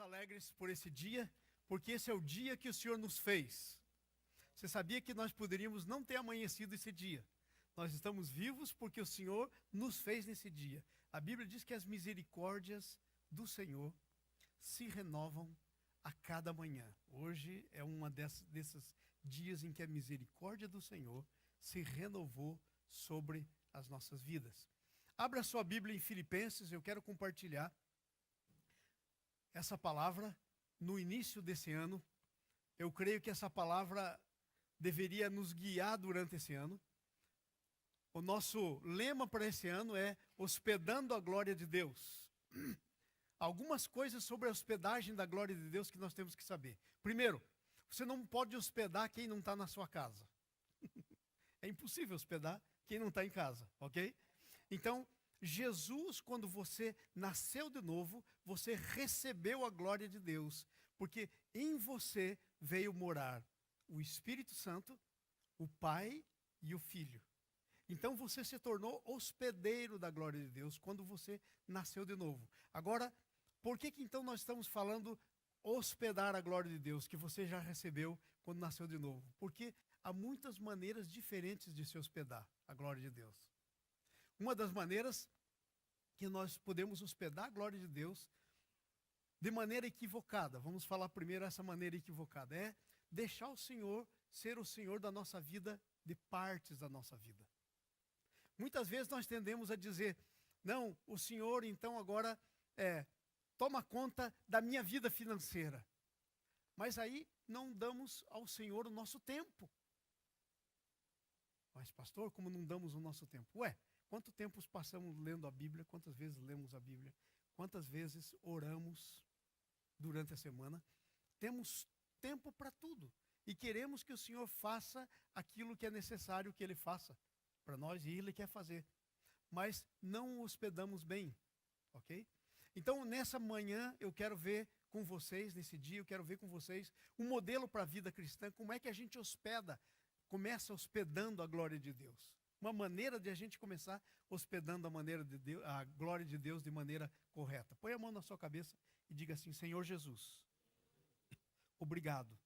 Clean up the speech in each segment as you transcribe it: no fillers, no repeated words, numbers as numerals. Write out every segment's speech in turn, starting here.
alegres por esse dia, porque esse é o dia que o Senhor nos fez. Você sabia que nós poderíamos não ter amanhecido esse dia? Nós estamos vivos porque o Senhor nos fez nesse dia. A Bíblia diz que as misericórdias do Senhor se renovam a cada manhã. Hoje é um desses dias em que a misericórdia do Senhor se renovou sobre as nossas vidas. Abra sua Bíblia em Filipenses, eu quero compartilhar essa palavra no início desse ano. Eu creio que essa palavra deveria nos guiar durante esse ano. O nosso lema para esse ano é hospedando a glória de Deus. Algumas coisas sobre a hospedagem da glória de Deus que nós temos que saber. Primeiro, você não pode hospedar quem não está na sua casa. É impossível hospedar quem não está em casa, ok? Então, Jesus, quando você nasceu de novo, você recebeu a glória de Deus, porque em você veio morar o Espírito Santo, o Pai e o Filho. Então você se tornou hospedeiro da glória de Deus quando você nasceu de novo. Agora, por que então nós estamos falando hospedar a glória de Deus, que você já recebeu quando nasceu de novo? Porque há muitas maneiras diferentes de se hospedar a glória de Deus. Uma das maneiras que nós podemos hospedar a glória de Deus de maneira equivocada, vamos falar primeiro essa maneira equivocada, é deixar o Senhor ser o Senhor da nossa vida, de partes da nossa vida. Muitas vezes nós tendemos a dizer, não, o Senhor então agora toma conta da minha vida financeira. Mas aí não damos ao Senhor o nosso tempo. Mas pastor, como não damos o nosso tempo? Quanto tempo passamos lendo a Bíblia? Quantas vezes lemos a Bíblia? Quantas vezes oramos durante a semana? Temos tempo para tudo. E queremos que o Senhor faça aquilo que é necessário que Ele faça para nós, e Ele quer fazer. Mas não o hospedamos bem, ok? Então, nessa manhã, eu quero ver com vocês, nesse dia, eu quero ver com vocês um modelo para a vida cristã, como é que a gente começa hospedando a glória de Deus. Uma maneira de a gente começar hospedando a glória de Deus de maneira correta. Põe a mão na sua cabeça e diga assim, Senhor Jesus, obrigado,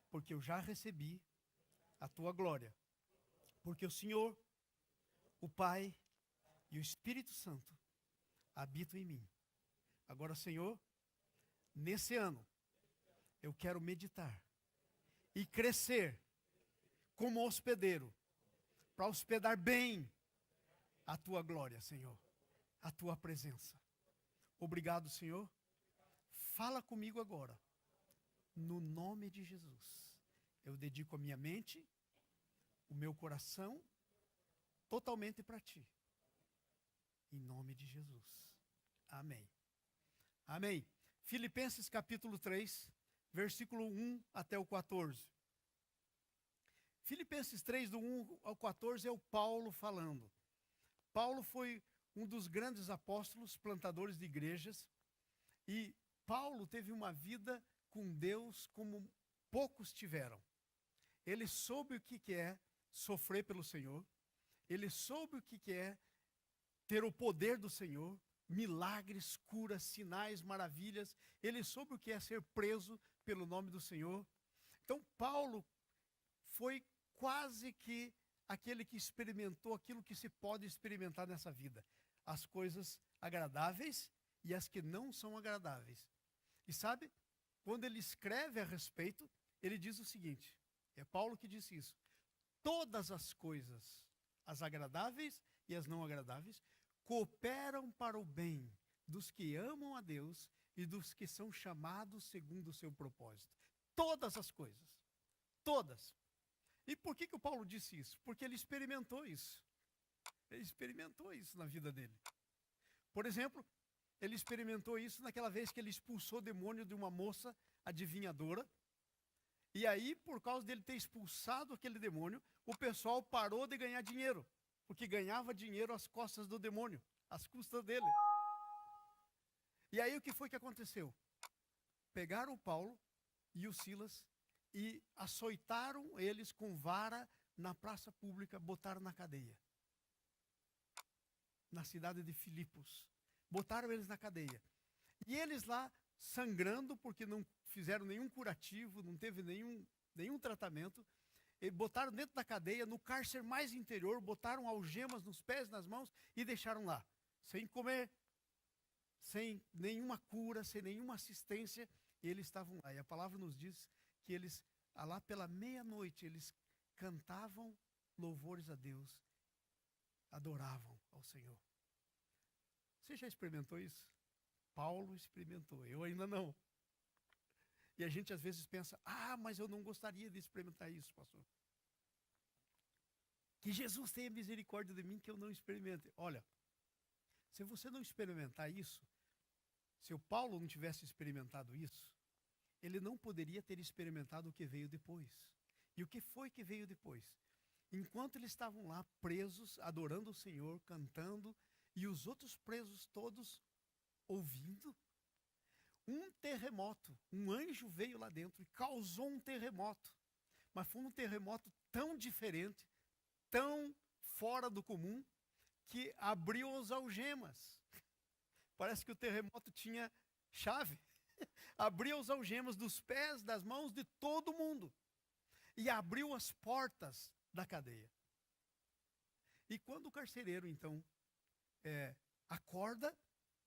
porque eu já recebi a tua glória. Porque o Senhor, o Pai e o Espírito Santo habitam em mim. Agora, Senhor, nesse ano, eu quero meditar e crescer como hospedeiro, para hospedar bem a tua glória, Senhor, a tua presença. Obrigado, Senhor. Fala comigo agora. No nome de Jesus, eu dedico a minha mente, o meu coração, totalmente para ti. Em nome de Jesus. Amém. Amém. Filipenses capítulo 3, versículo 1 até o 14. Filipenses 3, do 1 ao 14, é o Paulo falando. Paulo foi um dos grandes apóstolos, plantadores de igrejas, e Paulo teve uma vida com Deus como poucos tiveram. Ele soube o que é sofrer pelo Senhor, ele soube o que é ter o poder do Senhor, milagres, curas, sinais, maravilhas, ele soube o que é ser preso pelo nome do Senhor. Então Paulo foi quase que aquele que experimentou aquilo que se pode experimentar nessa vida. As coisas agradáveis e as que não são agradáveis. E sabe, quando ele escreve a respeito, ele diz o seguinte, é Paulo que disse isso, todas as coisas, as agradáveis e as não agradáveis, cooperam para o bem dos que amam a Deus e dos que são chamados segundo o seu propósito. Todas as coisas, todas. E por que o Paulo disse isso? Porque ele experimentou isso. Ele experimentou isso na vida dele. Por exemplo, ele experimentou isso naquela vez que ele expulsou o demônio de uma moça adivinhadora. E aí, por causa dele ter expulsado aquele demônio, o pessoal parou de ganhar dinheiro. Porque ganhava dinheiro às costas do demônio, às custas dele. E aí o que foi que aconteceu? Pegaram o Paulo e o Silas e açoitaram eles com vara na praça pública, botaram na cadeia. Na cidade de Filipos. Botaram eles na cadeia. E eles lá sangrando porque não fizeram nenhum curativo, não teve nenhum tratamento. E botaram dentro da cadeia, no cárcere mais interior, botaram algemas nos pés, nas mãos e deixaram lá, sem comer, sem nenhuma cura, sem nenhuma assistência, e eles estavam lá. E a palavra nos diz que eles, lá pela meia-noite, eles cantavam louvores a Deus, adoravam ao Senhor. Você já experimentou isso? Paulo experimentou, eu ainda não. E a gente às vezes pensa, mas eu não gostaria de experimentar isso, pastor. Que Jesus tenha misericórdia de mim que eu não experimente. Olha, se você não experimentar isso, se o Paulo não tivesse experimentado isso, ele não poderia ter experimentado o que veio depois. E o que foi que veio depois? Enquanto eles estavam lá presos, adorando o Senhor, cantando, e os outros presos todos ouvindo, um terremoto, um anjo veio lá dentro e causou um terremoto. Mas foi um terremoto tão diferente, tão fora do comum, que abriu as algemas. Parece que o terremoto tinha chave. Abriu as algemas dos pés, das mãos de todo mundo. E abriu as portas da cadeia. E quando o carcereiro, então, acorda,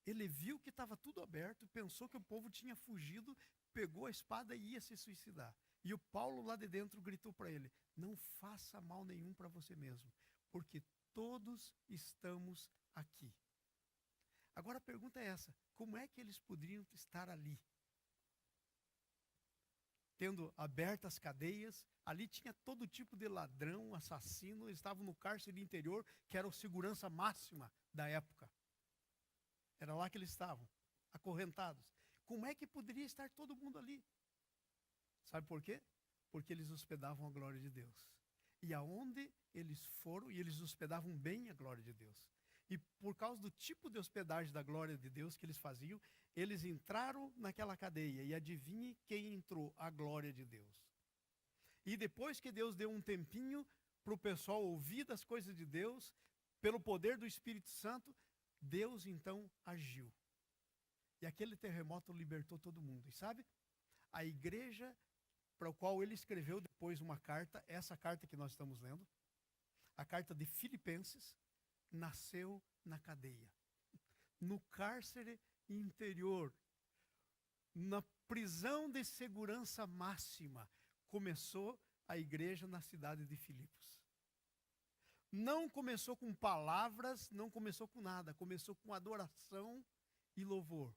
ele viu que estava tudo aberto, pensou que o povo tinha fugido, pegou a espada e ia se suicidar. E o Paulo lá de dentro gritou para ele, não faça mal nenhum para você mesmo, porque todos estamos aqui. Agora a pergunta é essa, como é que eles poderiam estar ali? Tendo abertas as cadeias, ali tinha todo tipo de ladrão, assassino, eles estavam no cárcere interior, que era a segurança máxima da época. Era lá que eles estavam, acorrentados. Como é que poderia estar todo mundo ali? Sabe por quê? Porque eles hospedavam a glória de Deus. E aonde eles foram, e eles hospedavam bem a glória de Deus. E por causa do tipo de hospedagem da glória de Deus que eles faziam, eles entraram naquela cadeia. E adivinhe quem entrou? A glória de Deus. E depois que Deus deu um tempinho para o pessoal ouvir das coisas de Deus, pelo poder do Espírito Santo, Deus então agiu. E aquele terremoto libertou todo mundo. E sabe? A igreja para a qual ele escreveu depois uma carta, essa carta que nós estamos lendo, a carta de Filipenses, nasceu na cadeia. No cárcere interior, na prisão de segurança máxima, começou a igreja na cidade de Filipos. Não começou com palavras, não começou com nada, começou com adoração e louvor.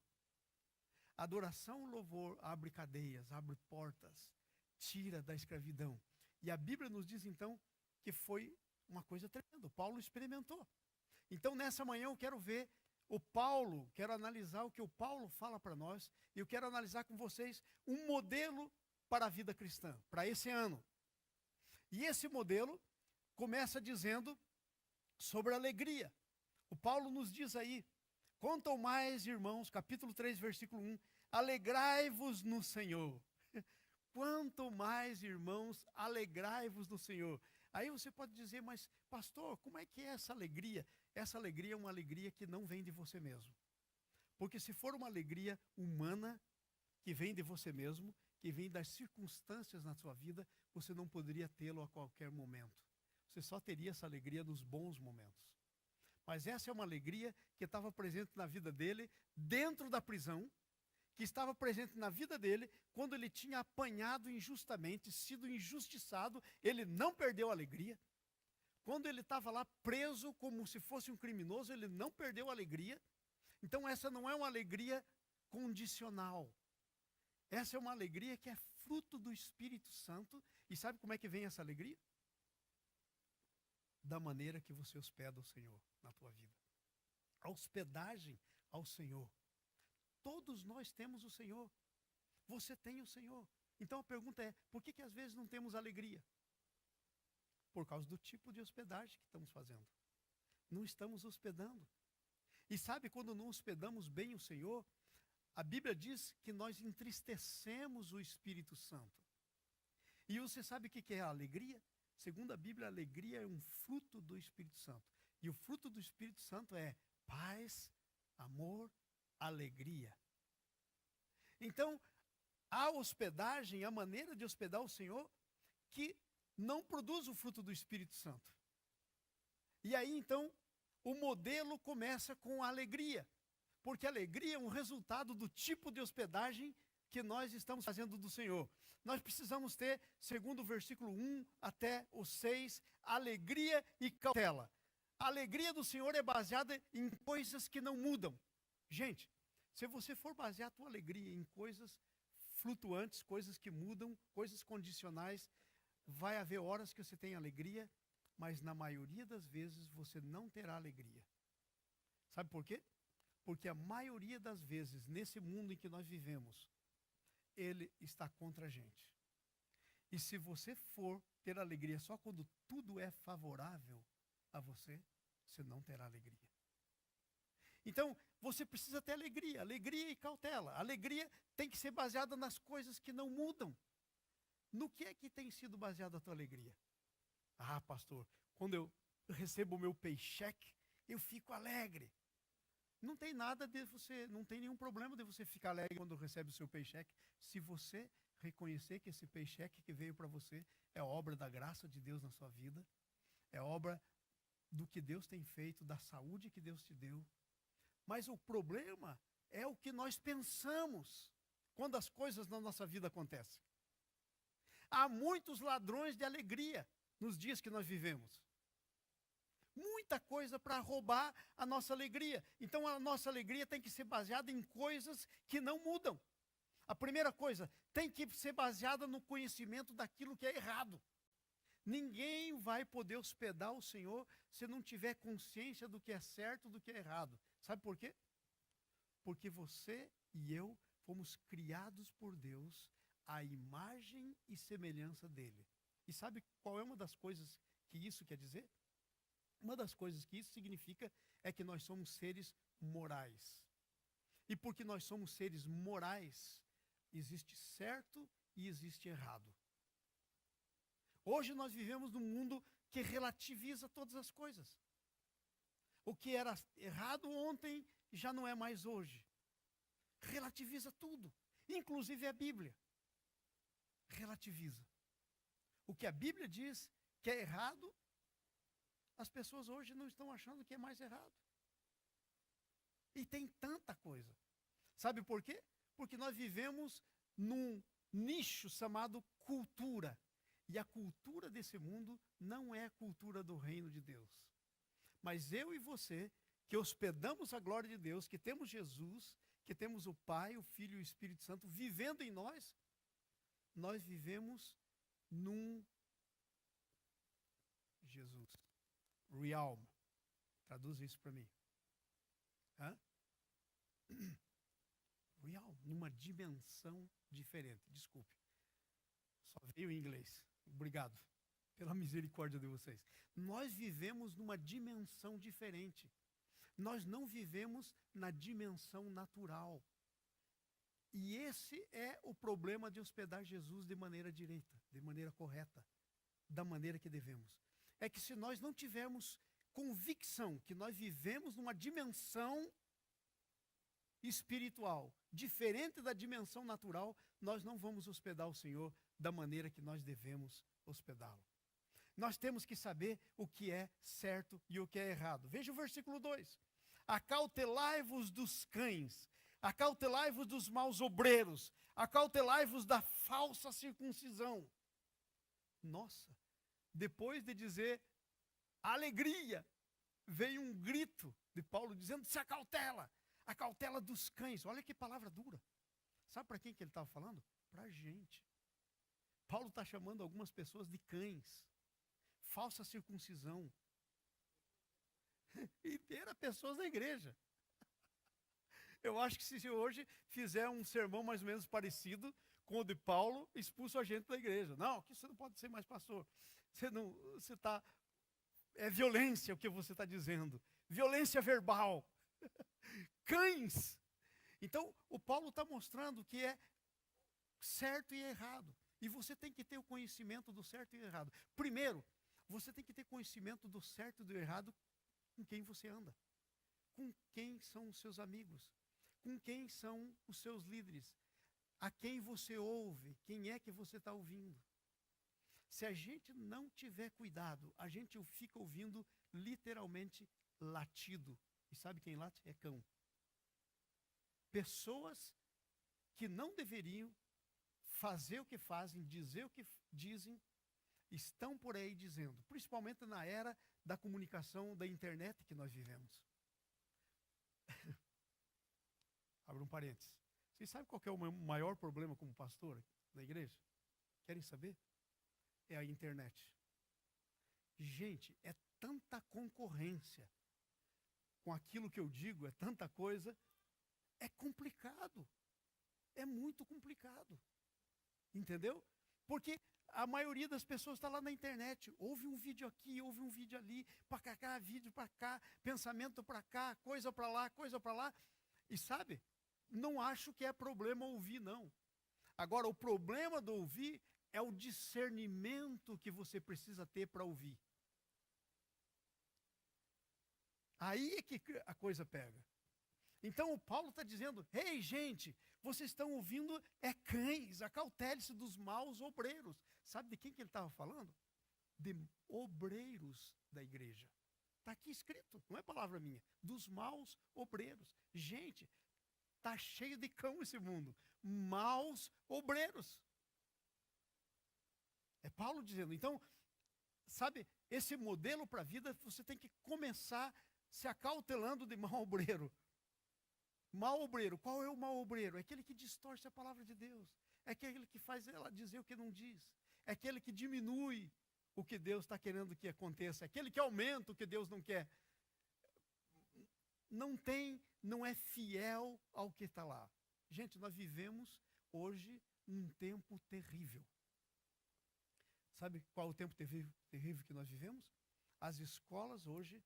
Adoração e louvor abre cadeias, abre portas, tira da escravidão. E a Bíblia nos diz então que foi uma coisa tremenda. Paulo experimentou. Então nessa manhã eu quero ver quero analisar o que o Paulo fala para nós, e eu quero analisar com vocês um modelo para a vida cristã, para esse ano. E esse modelo começa dizendo sobre alegria. O Paulo nos diz aí, quanto mais, irmãos, capítulo 3, versículo 1, alegrai-vos no Senhor. Quanto mais, irmãos, alegrai-vos no Senhor. Aí você pode dizer, mas pastor, como é que é essa alegria? Essa alegria é uma alegria que não vem de você mesmo. Porque se for uma alegria humana, que vem de você mesmo, que vem das circunstâncias na sua vida, você não poderia tê-lo a qualquer momento. Você só teria essa alegria nos bons momentos. Mas essa é uma alegria que estava presente na vida dele, dentro da prisão, que estava presente na vida dele, quando ele tinha apanhado injustamente, sido injustiçado, ele não perdeu a alegria. Quando ele estava lá preso como se fosse um criminoso, ele não perdeu a alegria. Então essa não é uma alegria condicional. Essa é uma alegria que é fruto do Espírito Santo. E sabe como é que vem essa alegria? Da maneira que você hospeda o Senhor na tua vida. A hospedagem ao Senhor. Todos nós temos o Senhor. Você tem o Senhor. Então a pergunta é, por que às vezes não temos alegria? Por causa do tipo de hospedagem que estamos fazendo. Não estamos hospedando. E sabe quando não hospedamos bem o Senhor? A Bíblia diz que nós entristecemos o Espírito Santo. E você sabe o que é a alegria? Segundo a Bíblia, a alegria é um fruto do Espírito Santo. E o fruto do Espírito Santo é paz, amor, alegria. Então, a hospedagem, a maneira de hospedar o Senhor, que não produz o fruto do Espírito Santo. E aí, então, o modelo começa com a alegria. Porque a alegria é um resultado do tipo de hospedagem que nós estamos fazendo do Senhor. Nós precisamos ter, segundo o versículo 1 até o 6, alegria e cautela. A alegria do Senhor é baseada em coisas que não mudam. Gente, se você for basear a tua alegria em coisas flutuantes, coisas que mudam, coisas condicionais, vai haver horas que você tem alegria, mas na maioria das vezes você não terá alegria. Sabe por quê? Porque a maioria das vezes, nesse mundo em que nós vivemos, ele está contra a gente. E se você for ter alegria só quando tudo é favorável a você, você não terá alegria. Então, você precisa ter alegria, alegria e cautela. Alegria tem que ser baseada nas coisas que não mudam. No que é que tem sido baseada a tua alegria? Ah, pastor, quando eu recebo o meu paycheck, eu fico alegre. Não tem nada de você, não tem nenhum problema de você ficar alegre quando recebe o seu paycheck, se você reconhecer que esse paycheck que veio para você é obra da graça de Deus na sua vida, é obra do que Deus tem feito, da saúde que Deus te deu. Mas o problema é o que nós pensamos quando as coisas na nossa vida acontecem. Há muitos ladrões de alegria nos dias que nós vivemos. Muita coisa para roubar a nossa alegria. Então a nossa alegria tem que ser baseada em coisas que não mudam. A primeira coisa, tem que ser baseada no conhecimento daquilo que é errado. Ninguém vai poder hospedar o Senhor se não tiver consciência do que é certo e do que é errado. Sabe por quê? Porque você e eu fomos criados por Deus à imagem e semelhança dele. E sabe qual é uma das coisas que isso quer dizer? Uma das coisas que isso significa é que nós somos seres morais. E porque nós somos seres morais, existe certo e existe errado. Hoje nós vivemos num mundo que relativiza todas as coisas. O que era errado ontem já não é mais hoje. Relativiza tudo, inclusive a Bíblia. Relativiza. O que a Bíblia diz que é errado, as pessoas hoje não estão achando que é mais errado. E tem tanta coisa. Sabe por quê? Porque nós vivemos num nicho chamado cultura. E a cultura desse mundo não é a cultura do reino de Deus. Mas eu e você, que hospedamos a glória de Deus, que temos Jesus, que temos o Pai, o Filho e o Espírito Santo vivendo em nós, nós vivemos num Jesus. Realm. Traduz isso para mim. Hã? Realm, numa dimensão diferente. Desculpe. Só veio em inglês. Obrigado pela misericórdia de vocês. Nós vivemos numa dimensão diferente. Nós não vivemos na dimensão natural. E esse é o problema de hospedar Jesus de maneira direita, de maneira correta, da maneira que devemos. É que se nós não tivermos convicção que nós vivemos numa dimensão espiritual, diferente da dimensão natural, nós não vamos hospedar o Senhor da maneira que nós devemos hospedá-lo. Nós temos que saber o que é certo e o que é errado. Veja o versículo 2. Acautelai-vos dos cães, acautelai-vos dos maus obreiros, acautelai-vos da falsa circuncisão. Nossa, depois de dizer alegria, veio um grito de Paulo dizendo: se acautela, a cautela dos cães. Olha que palavra dura. Sabe para quem que ele estava falando? Para a gente. Paulo está chamando algumas pessoas de cães. Falsa circuncisão. E era pessoas da igreja. Eu acho que se hoje fizer um sermão mais ou menos parecido com o de Paulo, expulso a gente da igreja. Não, que você não pode ser mais pastor. Você está... É violência o que você está dizendo. Violência verbal. Cães. Então, o Paulo está mostrando que é certo e errado. E você tem que ter o conhecimento do certo e do errado. Primeiro, você tem que ter conhecimento do certo e do errado com quem você anda. Com quem são os seus amigos. Com quem são os seus líderes. a quem você ouve, quem é que você está ouvindo. Se a gente não tiver cuidado, a gente fica ouvindo literalmente latido. E sabe quem late? É cão. Pessoas que não deveriam fazer o que fazem, dizer o que dizem, estão por aí dizendo, principalmente na era da comunicação, da internet que nós vivemos. Abra um parênteses. Vocês sabem qual que é o meu maior problema como pastor na igreja? Querem saber? É a internet. Gente, é tanta concorrência com aquilo que eu digo, é tanta coisa, é complicado. É muito complicado. Entendeu? Porque a maioria das pessoas está lá na internet, ouve um vídeo aqui, ouve um vídeo ali, para cá, vídeo para cá, pensamento para cá, coisa para lá, coisa para lá. E sabe, não acho que é problema ouvir, não. Agora, o problema do ouvir é o discernimento que você precisa ter para ouvir. Aí é que a coisa pega. Então o Paulo está dizendo, ei gente, vocês estão ouvindo cães, acautele-se dos maus obreiros. Sabe de quem que ele estava falando? De obreiros da igreja. Está aqui escrito, não é palavra minha, dos maus obreiros. Gente, está cheio de cão esse mundo, maus obreiros. É Paulo dizendo, então, sabe, esse modelo para a vida, você tem que começar se acautelando de mau obreiro. Mau obreiro, qual é o mau obreiro? É aquele que distorce a palavra de Deus. É aquele que faz ela dizer o que não diz. É aquele que diminui o que Deus está querendo que aconteça. É aquele que aumenta o que Deus não quer. Não é fiel ao que está lá. Gente, nós vivemos hoje num tempo terrível. Sabe qual é o tempo terrível que nós vivemos? As escolas hoje,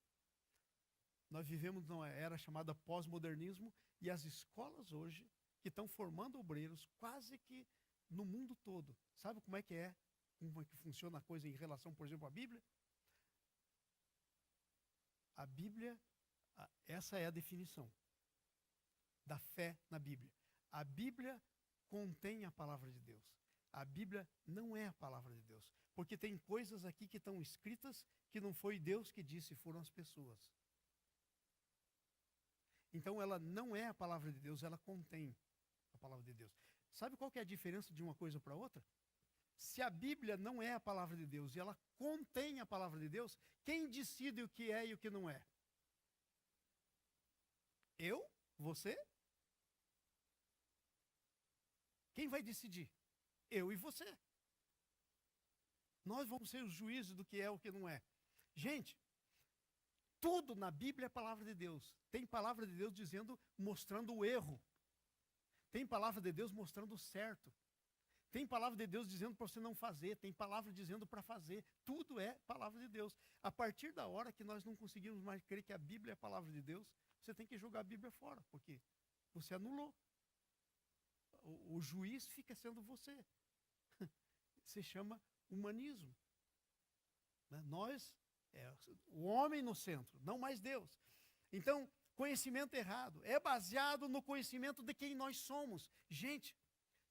nós vivemos numa era chamada pós-modernismo, e as escolas hoje, que estão formando obreiros quase que no mundo todo. Sabe como é que funciona a coisa em relação, por exemplo, à Bíblia? A Bíblia, essa é a definição da fé na Bíblia. A Bíblia contém a palavra de Deus. A Bíblia não é a palavra de Deus. Porque tem coisas aqui que estão escritas que não foi Deus que disse, foram as pessoas. Então ela não é a palavra de Deus, ela contém a palavra de Deus. Sabe qual que é a diferença de uma coisa para outra? Se a Bíblia não é a palavra de Deus e ela contém a palavra de Deus, quem decide o que é e o que não é? Eu? Você? Quem vai decidir? Eu e você. Nós vamos ser os juízes do que é e o que não é. Gente, tudo na Bíblia é palavra de Deus. Tem palavra de Deus dizendo, mostrando o erro. Tem palavra de Deus mostrando o certo. Tem palavra de Deus dizendo para você não fazer. Tem palavra dizendo para fazer. Tudo é palavra de Deus. A partir da hora que nós não conseguimos mais crer que a Bíblia é a palavra de Deus, você tem que jogar a Bíblia fora, porque você anulou. O juiz fica sendo você. Se chama humanismo. O homem no centro, não mais Deus. Então, conhecimento errado é baseado no conhecimento de quem nós somos. Gente,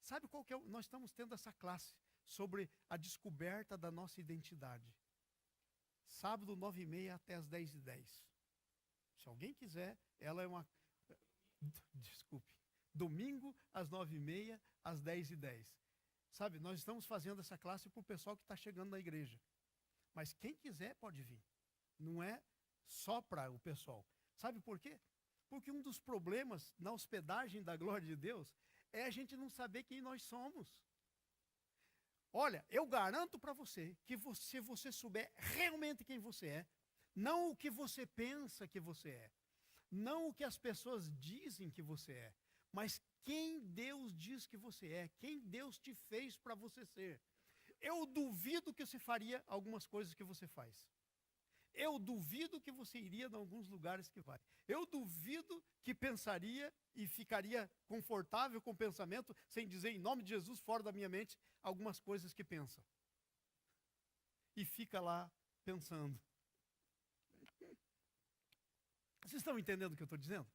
sabe qual que é? Nós estamos tendo essa classe sobre a descoberta da nossa identidade. Sábado, 9h30 até as 10h10. Se alguém quiser, ela é uma... Desculpe. Domingo, às 9h30, às 10h10. Sabe, nós estamos fazendo essa classe para o pessoal que está chegando na igreja. Mas quem quiser pode vir. Não é só para o pessoal. Sabe por quê? Porque um dos problemas na hospedagem da glória de Deus é a gente não saber quem nós somos. Olha, eu garanto para você que se você souber realmente quem você é, não o que você pensa que você é, não o que as pessoas dizem que você é, mas quem Deus diz que você é, quem Deus te fez para você ser. Eu duvido que você faria algumas coisas que você faz. Eu duvido que você iria em alguns lugares que vai. Eu duvido que pensaria e ficaria confortável com o pensamento, sem dizer em nome de Jesus, fora da minha mente, algumas coisas que pensa. E fica lá pensando. Vocês estão entendendo o que eu estou dizendo?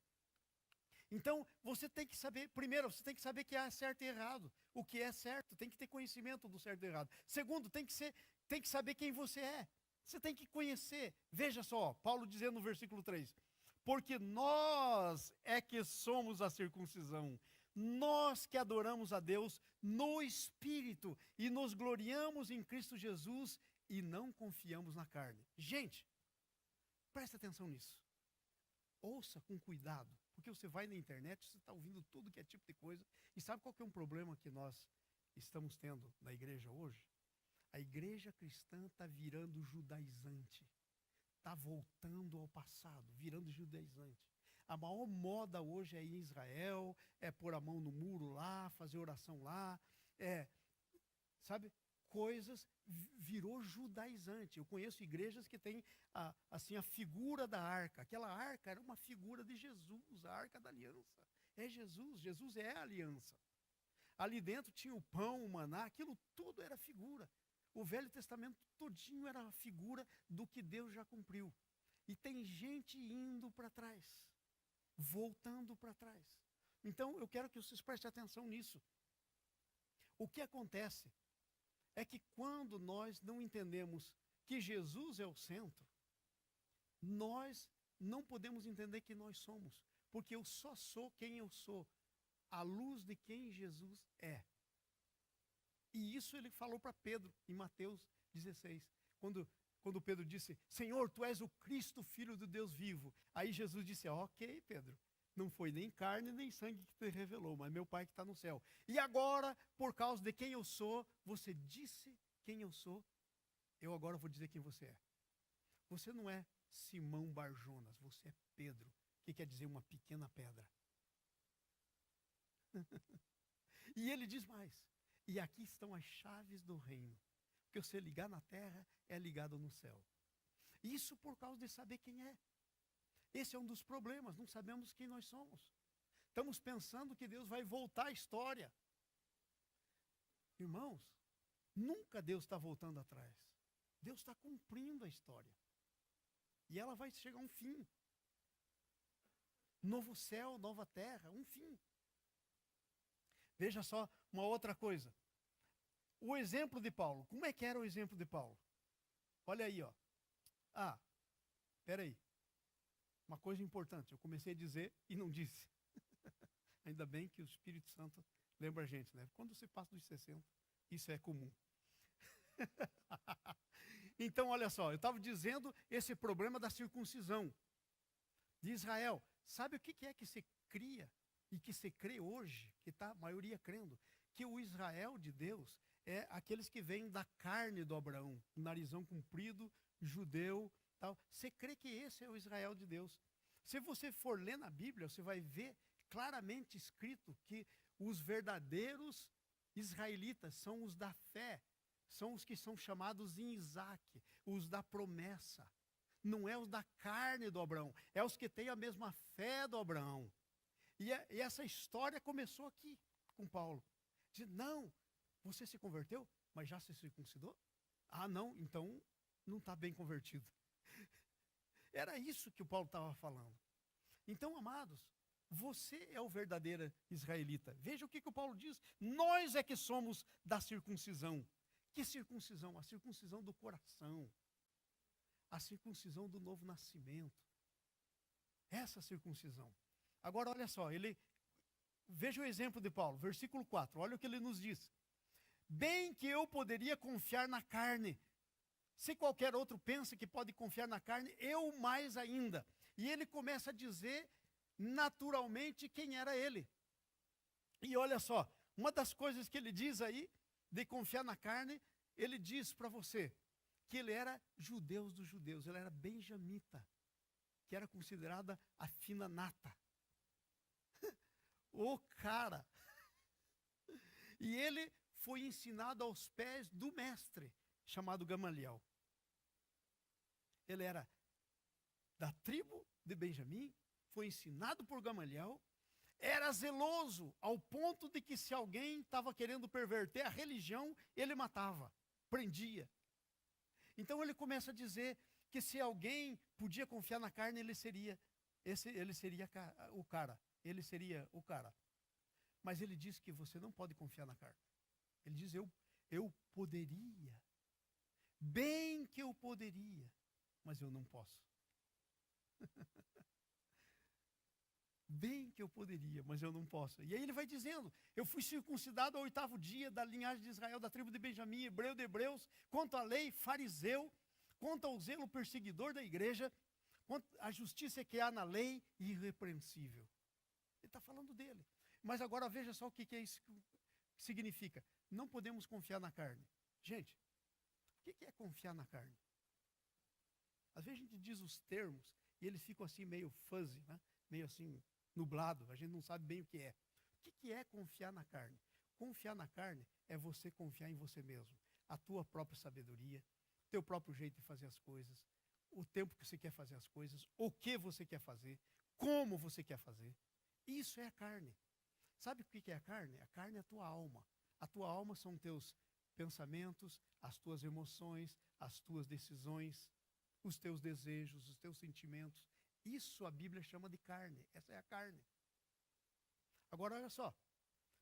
Então, você tem que saber, primeiro, você tem que saber que há certo e errado. O que é certo, tem que ter conhecimento do certo e errado. Segundo, tem que saber quem você é. Você tem que conhecer. Veja só, Paulo dizendo no versículo 3, porque nós é que somos a circuncisão, nós que adoramos a Deus no Espírito e nos gloriamos em Cristo Jesus e não confiamos na carne. Gente, presta atenção nisso. Ouça com cuidado, porque você vai na internet, você está ouvindo tudo que é tipo de coisa. E sabe qual que é um problema que nós estamos tendo na igreja hoje? A igreja cristã está virando judaizante. Está voltando ao passado, virando judaizante. A maior moda hoje é ir em Israel, é pôr a mão no muro lá, fazer oração lá, sabe? Coisas, virou judaizante. Eu conheço igrejas que têm assim, a figura da arca. Aquela arca era uma figura de Jesus, a arca da aliança. É Jesus, Jesus é a aliança. Ali dentro tinha o pão, o maná, aquilo tudo era figura. O Velho Testamento todinho era a figura do que Deus já cumpriu. E tem gente indo para trás, voltando para trás. Então eu quero que vocês prestem atenção nisso. O que acontece é que quando nós não entendemos que Jesus é o centro, nós não podemos entender que nós somos, porque eu só sou quem eu sou, à luz de quem Jesus é. E isso ele falou para Pedro, em Mateus 16, quando Pedro disse, Senhor, tu és o Cristo, Filho do Deus vivo. Aí Jesus disse, ok, Pedro, não foi nem carne nem sangue que te revelou, mas meu Pai que está no céu. E agora, por causa de quem eu sou, você disse quem eu sou, eu agora vou dizer quem você é. Você não é Simão Barjonas, você é Pedro, que quer dizer uma pequena pedra. E ele diz mais, e aqui estão as chaves do reino. O que você ligar na terra é ligado no céu. Isso por causa de saber quem é. Esse é um dos problemas, não sabemos quem nós somos. Estamos pensando que Deus vai voltar a história. Irmãos, nunca Deus está voltando atrás. Deus está cumprindo a história. E ela vai chegar a um fim. Novo céu, nova terra, um fim. Veja só uma outra coisa. O exemplo de Paulo. Como é que era o exemplo de Paulo? Olha aí, ó. Espera aí. Uma coisa importante. Eu comecei a dizer e não disse. Ainda bem que o Espírito Santo lembra a gente, né? Quando você passa dos 60, isso é comum. Então, olha só. Eu estava dizendo esse problema da circuncisão de Israel. Sabe o que é que se cria e que se crê hoje, que está a maioria crendo? Que o Israel de Deus é aqueles que vêm da carne do Abraão, narizão comprido, judeu, tal. Você crê que esse é o Israel de Deus? Se você for ler na Bíblia, você vai ver claramente escrito que os verdadeiros israelitas são os da fé, são os que são chamados em Isaac, os da promessa. Não é os da carne do Abraão, é os que têm a mesma fé do Abraão. E essa história começou aqui, com Paulo. Diz, não, você se converteu, mas já se circuncidou? Ah, não, então não está bem convertido. Era isso que o Paulo estava falando. Então, amados, você é o verdadeiro israelita. Veja o que o Paulo diz. Nós é que somos da circuncisão. Que circuncisão? A circuncisão do coração. A circuncisão do novo nascimento. Essa circuncisão. Agora, olha só, veja o exemplo de Paulo, versículo 4, olha o que ele nos diz. Bem que eu poderia confiar na carne. Se qualquer outro pensa que pode confiar na carne, eu mais ainda. E ele começa a dizer naturalmente quem era ele. E olha só, uma das coisas que ele diz aí, de confiar na carne, ele diz para você que ele era judeu dos judeus, ele era benjamita, que era considerada a fina nata. O cara. E ele foi ensinado aos pés do mestre, chamado Gamaliel. Ele era da tribo de Benjamim, foi ensinado por Gamaliel, era zeloso ao ponto de que se alguém estava querendo perverter a religião, ele matava, prendia. Então ele começa a dizer que se alguém podia confiar na carne, ele seria o cara. ele seria o cara. Mas ele diz que você não pode confiar na carne. Ele diz, eu poderia. Bem que eu poderia, mas eu não posso. Bem que eu poderia, mas eu não posso. E aí ele vai dizendo, eu fui circuncidado ao 8º dia da linhagem de Israel, da tribo de Benjamim, hebreu de hebreus, quanto à lei, fariseu, quanto ao zelo perseguidor da igreja, quanto à justiça que há na lei, irrepreensível. Ele está falando dele. Mas agora veja só o que é isso que significa. Não podemos confiar na carne. Gente, o que é confiar na carne? Às vezes a gente diz os termos e eles ficam assim meio fuzzy, né? Meio assim nublado, a gente não sabe bem o que é. O que é confiar na carne? Confiar na carne é você confiar em você mesmo. A tua própria sabedoria, teu próprio jeito de fazer as coisas, o tempo que você quer fazer as coisas, o que você quer fazer, como você quer fazer. Isso é a carne. Sabe o que é a carne? A carne é a tua alma. A tua alma são teus pensamentos, as tuas emoções, as tuas decisões, os teus desejos, os teus sentimentos. Isso a Bíblia chama de carne. Essa é a carne. Agora olha só.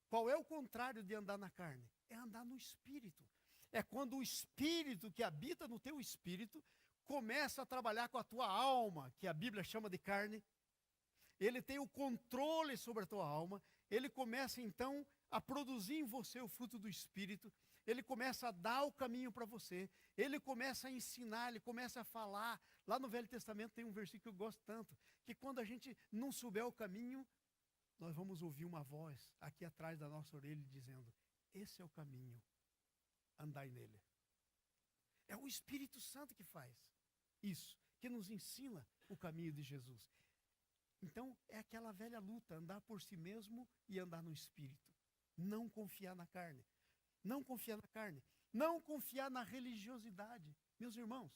Qual é o contrário de andar na carne? É andar no espírito. É quando o espírito que habita no teu espírito começa a trabalhar com a tua alma, que a Bíblia chama de carne. Ele tem o controle sobre a tua alma. Ele começa então a produzir em você o fruto do espírito. Ele começa a dar o caminho para você. Ele começa a ensinar, ele começa a falar. Lá no Velho Testamento tem um versículo que eu gosto tanto, que quando a gente não souber o caminho, nós vamos ouvir uma voz aqui atrás da nossa orelha dizendo, esse é o caminho, andai nele. É o Espírito Santo que faz isso, que nos ensina o caminho de Jesus. Então, é aquela velha luta, andar por si mesmo e andar no Espírito. Não confiar na carne. Não confiar na carne. Não confiar na religiosidade. Meus irmãos,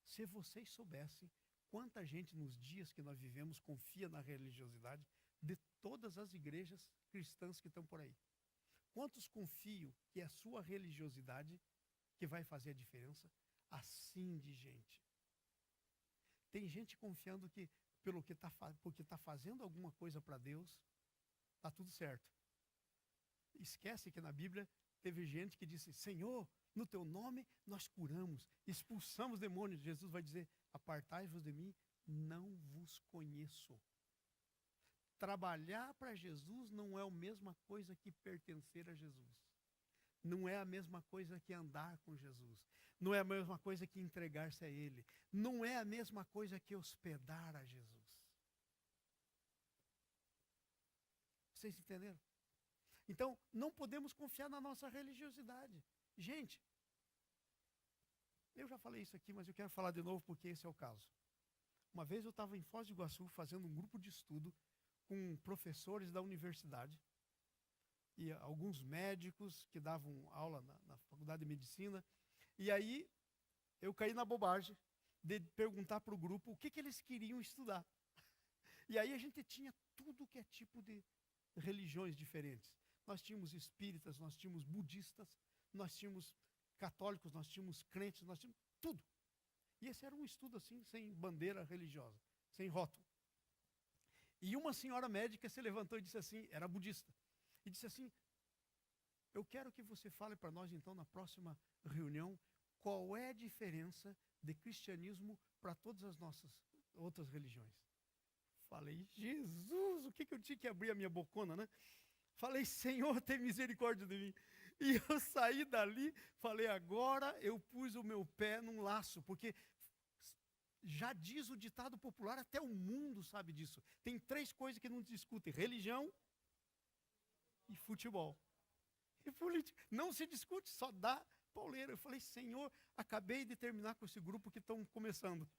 se vocês soubessem quanta gente nos dias que nós vivemos confia na religiosidade de todas as igrejas cristãs que estão por aí. Quantos confiam que é a sua religiosidade que vai fazer a diferença? Assim de gente. Tem gente confiando que porque está fazendo alguma coisa para Deus, está tudo certo. Esquece que na Bíblia teve gente que disse, Senhor, no teu nome nós curamos, expulsamos demônios. Jesus vai dizer, apartai-vos de mim, não vos conheço. Trabalhar para Jesus não é a mesma coisa que pertencer a Jesus. Não é a mesma coisa que andar com Jesus. Não é a mesma coisa que entregar-se a Ele. Não é a mesma coisa que hospedar a Jesus. Vocês entenderam? Então, não podemos confiar na nossa religiosidade. Gente, eu já falei isso aqui, mas eu quero falar de novo porque esse é o caso. Uma vez eu estava em Foz do Iguaçu fazendo um grupo de estudo com professores da universidade e alguns médicos que davam aula na faculdade de medicina. E aí eu caí na bobagem de perguntar para o grupo o que eles queriam estudar. E aí a gente tinha tudo que é tipo de religiões diferentes. Nós tínhamos espíritas, nós tínhamos budistas, nós tínhamos católicos, nós tínhamos crentes, nós tínhamos tudo. E esse era um estudo assim, sem bandeira religiosa, sem rótulo. E uma senhora médica se levantou e disse assim, era budista, e disse assim, eu quero que você fale para nós então na próxima reunião, qual é a diferença de cristianismo para todas as nossas outras religiões. Falei, Jesus, o que eu tinha que abrir a minha bocona, né? Falei, Senhor, tem misericórdia de mim. E eu saí dali, falei, agora eu pus o meu pé num laço, porque já diz o ditado popular, até o mundo sabe disso. Tem 3 coisas que não discutem, religião e futebol. E política. Não se discute, só dá pauleira. Eu falei, Senhor, acabei de terminar com esse grupo que estão começando.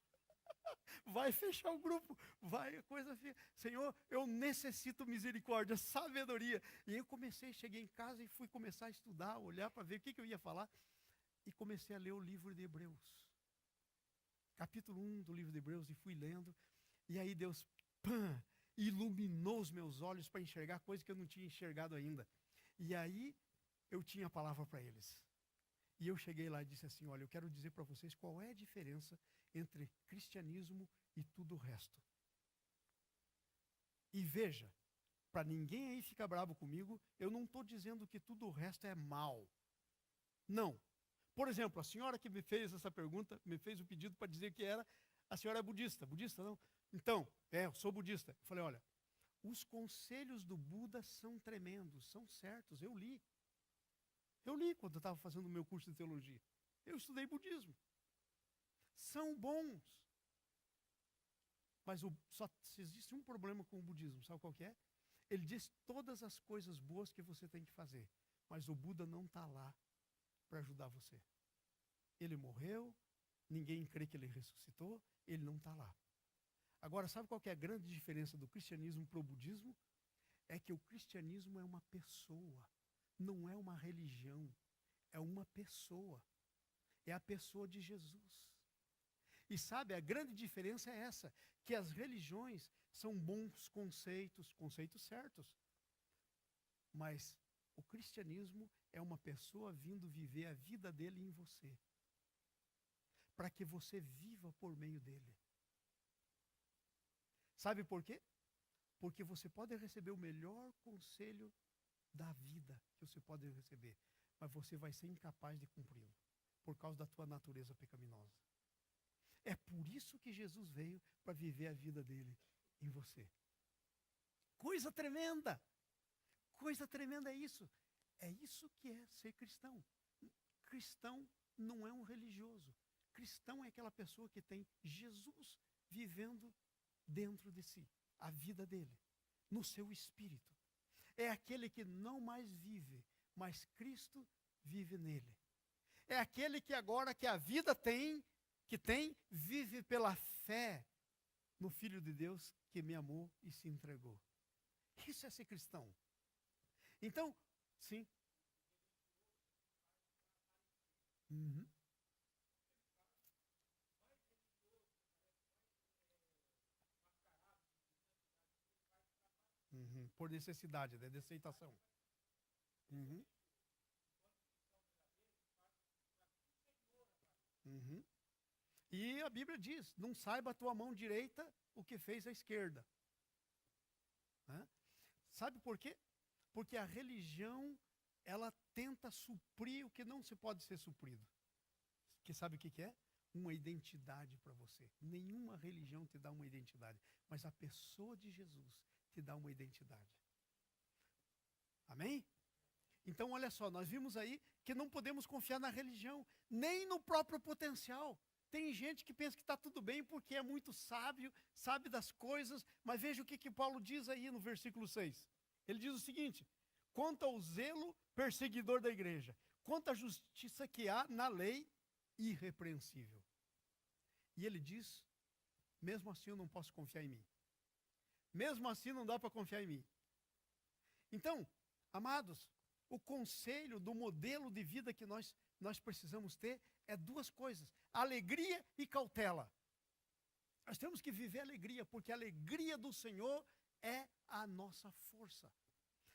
Vai fechar o grupo, vai a coisa fica. Senhor, eu necessito misericórdia, sabedoria. E eu cheguei em casa e fui começar a estudar, olhar para ver o que eu ia falar. E comecei a ler o livro de Hebreus. Capítulo 1 do livro de Hebreus, e fui lendo. E aí Deus, iluminou os meus olhos para enxergar coisas que eu não tinha enxergado ainda. E aí eu tinha a palavra para eles. E eu cheguei lá e disse assim, olha, eu quero dizer para vocês qual é a diferença entre cristianismo e tudo o resto. E veja, para ninguém aí ficar bravo comigo, eu não estou dizendo que tudo o resto é mal. Não. Por exemplo, a senhora que me fez essa pergunta, me fez o pedido para dizer que a senhora é budista. Budista não? Então, eu sou budista. Eu falei, olha, os conselhos do Buda são tremendos, são certos. Eu li. Eu li quando eu estava fazendo o meu curso de teologia. Eu estudei budismo. São bons. Mas só existe um problema com o budismo, sabe qual que é? Ele diz todas as coisas boas que você tem que fazer, mas o Buda não está lá para ajudar você. Ele morreu, ninguém crê que ele ressuscitou, ele não está lá. Agora, sabe qual que é a grande diferença do cristianismo para o budismo? É que o cristianismo é uma pessoa, não é uma religião, é uma pessoa. É a pessoa de Jesus. E sabe, a grande diferença é essa, que as religiões são bons conceitos, conceitos certos. Mas o cristianismo é uma pessoa vindo viver a vida dele em você. Para que você viva por meio dele. Sabe por quê? Porque você pode receber o melhor conselho da vida que você pode receber, mas você vai ser incapaz de cumpri-lo, por causa da tua natureza pecaminosa. É por isso que Jesus veio para viver a vida dele em você. Coisa tremenda! Coisa tremenda é isso. É isso que é ser cristão. Cristão não é um religioso. Cristão é aquela pessoa que tem Jesus vivendo dentro de si, a vida dele, no seu espírito. É aquele que não mais vive, mas Cristo vive nele. É aquele que agora que a vida vive pela fé no Filho de Deus que me amou e se entregou. Isso é ser cristão. Então, sim. Uhum. Uhum. Por necessidade, de aceitação. Uhum. Uhum. E a Bíblia diz, não saiba a tua mão direita o que fez a esquerda. Né? Sabe por quê? Porque a religião, ela tenta suprir o que não se pode ser suprido. Que sabe o que é? Uma identidade para você. Nenhuma religião te dá uma identidade, mas a pessoa de Jesus te dá uma identidade. Amém? Então, olha só, nós vimos aí que não podemos confiar na religião, nem no próprio potencial. Tem gente que pensa que está tudo bem porque é muito sábio, sabe das coisas, mas veja o que Paulo diz aí no versículo 6. Ele diz o seguinte: quanto ao zelo perseguidor da igreja, quanto à justiça que há na lei, irrepreensível. E ele diz, mesmo assim eu não posso confiar em mim. Mesmo assim não dá para confiar em mim. Então, amados, o conselho do modelo de vida que nós precisamos ter é duas coisas: alegria e cautela. Nós temos que viver alegria, porque a alegria do Senhor é a nossa força.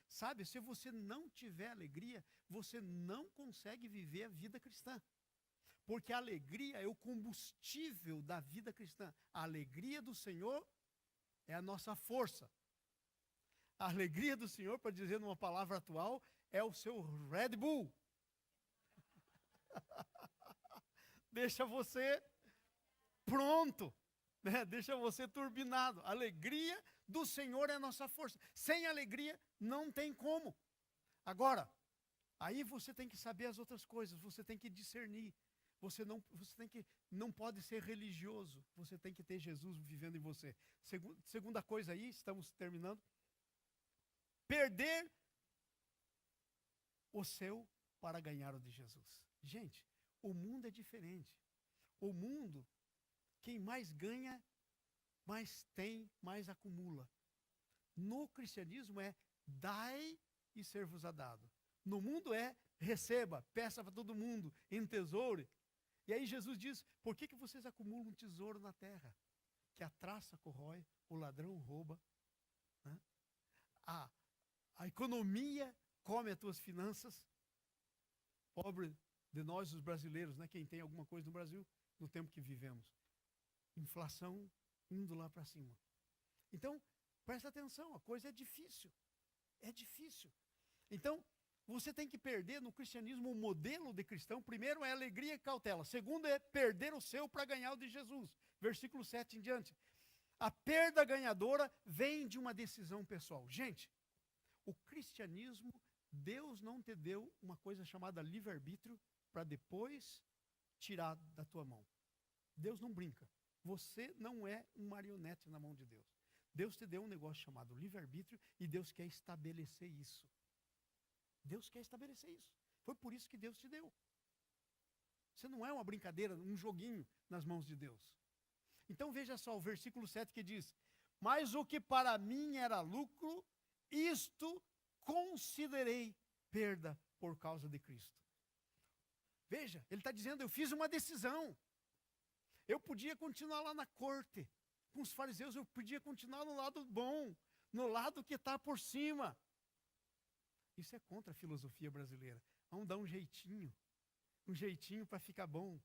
Sabe, se você não tiver alegria, você não consegue viver a vida cristã. Porque a alegria é o combustível da vida cristã. A alegria do Senhor é a nossa força. A alegria do Senhor, para dizer numa palavra atual, é o seu Red Bull. Deixa você pronto, né? Deixa você turbinado. A alegria do Senhor é a nossa força. Sem alegria não tem como. Agora, aí você tem que saber as outras coisas, você tem que discernir. Você não pode ser religioso, você tem que ter Jesus vivendo em você. Segunda coisa aí, estamos terminando. Perder o seu para ganhar o de Jesus. Gente, o mundo é diferente. O mundo, quem mais ganha, mais tem, mais acumula. No cristianismo é dai e ser-vos-á dado. No mundo é receba, peça para todo mundo, entesoure. E aí Jesus diz, por que vocês acumulam um tesouro na terra? Que a traça corrói, o ladrão rouba. Né? A economia come as tuas finanças. Pobre de nós, os brasileiros, né? Quem tem alguma coisa no Brasil, no tempo que vivemos. Inflação indo lá para cima. Então, Presta atenção, a coisa é difícil. É difícil. Então, você tem que perder no cristianismo o modelo de cristão. Primeiro é alegria e cautela. Segundo é perder o seu para ganhar o de Jesus. Versículo 7 em diante. A perda ganhadora vem de uma decisão pessoal. Gente, o cristianismo, Deus não te deu uma coisa chamada livre-arbítrio para depois tirar da tua mão. Deus não brinca. Você não é um marionete na mão de Deus. Deus te deu um negócio chamado livre-arbítrio e Deus quer estabelecer isso. Deus quer estabelecer isso. Foi por isso que Deus te deu. Você não é uma brincadeira, um joguinho nas mãos de Deus. Então veja só o versículo 7 que diz: mas o que para mim era lucro, isto considerei perda por causa de Cristo. Veja, ele está dizendo, eu fiz uma decisão. Eu podia continuar lá na corte, com os fariseus, eu podia continuar no lado bom, no lado que está por cima. Isso é contra a filosofia brasileira. Vamos dar um jeitinho para ficar bom.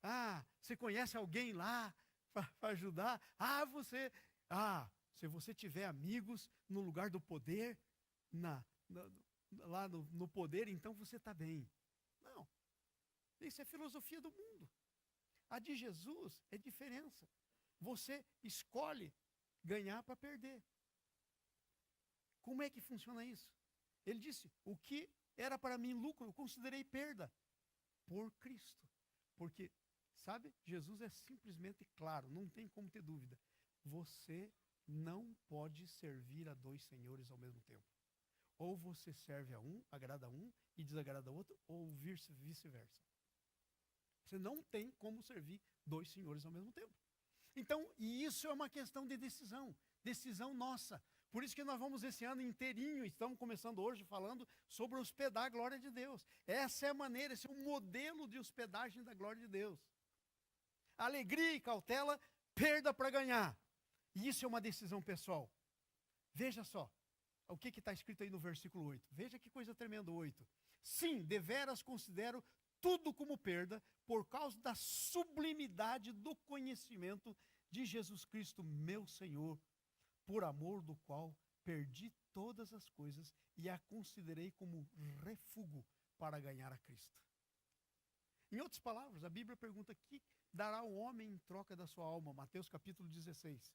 Ah, você conhece alguém lá para ajudar? Se você tiver amigos no lugar do poder, lá no poder, então você está bem. Não, isso é filosofia do mundo. A de Jesus é diferença. Você escolhe ganhar para perder. Como é que funciona isso? Ele disse, o que era para mim lucro, eu considerei perda por Cristo. Porque, sabe, Jesus é simplesmente claro, não tem como ter dúvida. Você não pode servir a dois senhores ao mesmo tempo. Ou você serve a um, agrada a um e desagrada a outro, ou vice-versa. Você não tem como servir dois senhores ao mesmo tempo. Então, e isso é uma questão de decisão nossa. Por isso que nós vamos esse ano inteirinho, estamos começando hoje falando sobre hospedar a glória de Deus. Essa é a maneira, esse é o modelo de hospedagem da glória de Deus. Alegria e cautela, perda para ganhar. E isso é uma decisão pessoal. Veja só, o que está escrito aí no versículo 8. Veja que coisa tremenda o 8. Sim, deveras considero tudo como perda, por causa da sublimidade do conhecimento de Jesus Cristo, meu Senhor, por amor do qual perdi todas as coisas e a considerei como refúgio para ganhar a Cristo. Em outras palavras, a Bíblia pergunta, que dará o homem em troca da sua alma? Mateus capítulo 16.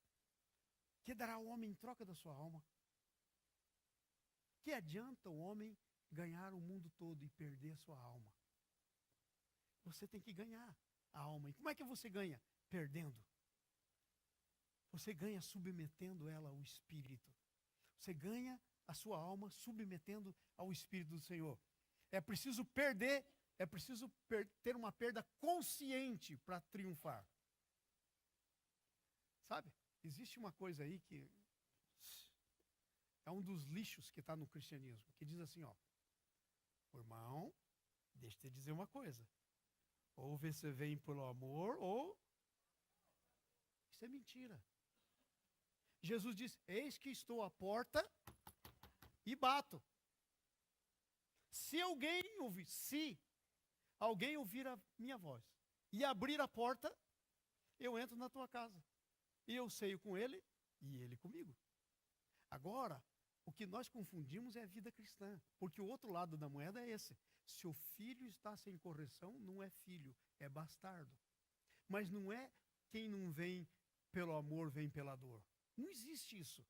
Que dará o homem em troca da sua alma? Que adianta o homem ganhar o mundo todo e perder a sua alma? Você tem que ganhar a alma. E como é que você ganha? Perdendo. Você ganha submetendo ela ao Espírito. Você ganha a sua alma submetendo ao Espírito do Senhor. É preciso perder, é preciso ter uma perda consciente para triunfar. Sabe? Existe uma coisa aí que é um dos lixos que está no cristianismo, que diz assim, ó, irmão, deixa eu te dizer uma coisa. Ou você vem pelo amor, ou... Isso é mentira. Jesus disse, eis que estou à porta e bato. Se alguém ouvir a minha voz e abrir a porta, eu entro na tua casa. E eu ceio com ele e ele comigo. Agora, o que nós confundimos é a vida cristã. Porque o outro lado da moeda é esse. Se o filho está sem correção, não é filho, é bastardo. Mas não é quem não vem pelo amor, vem pela dor. Não existe isso.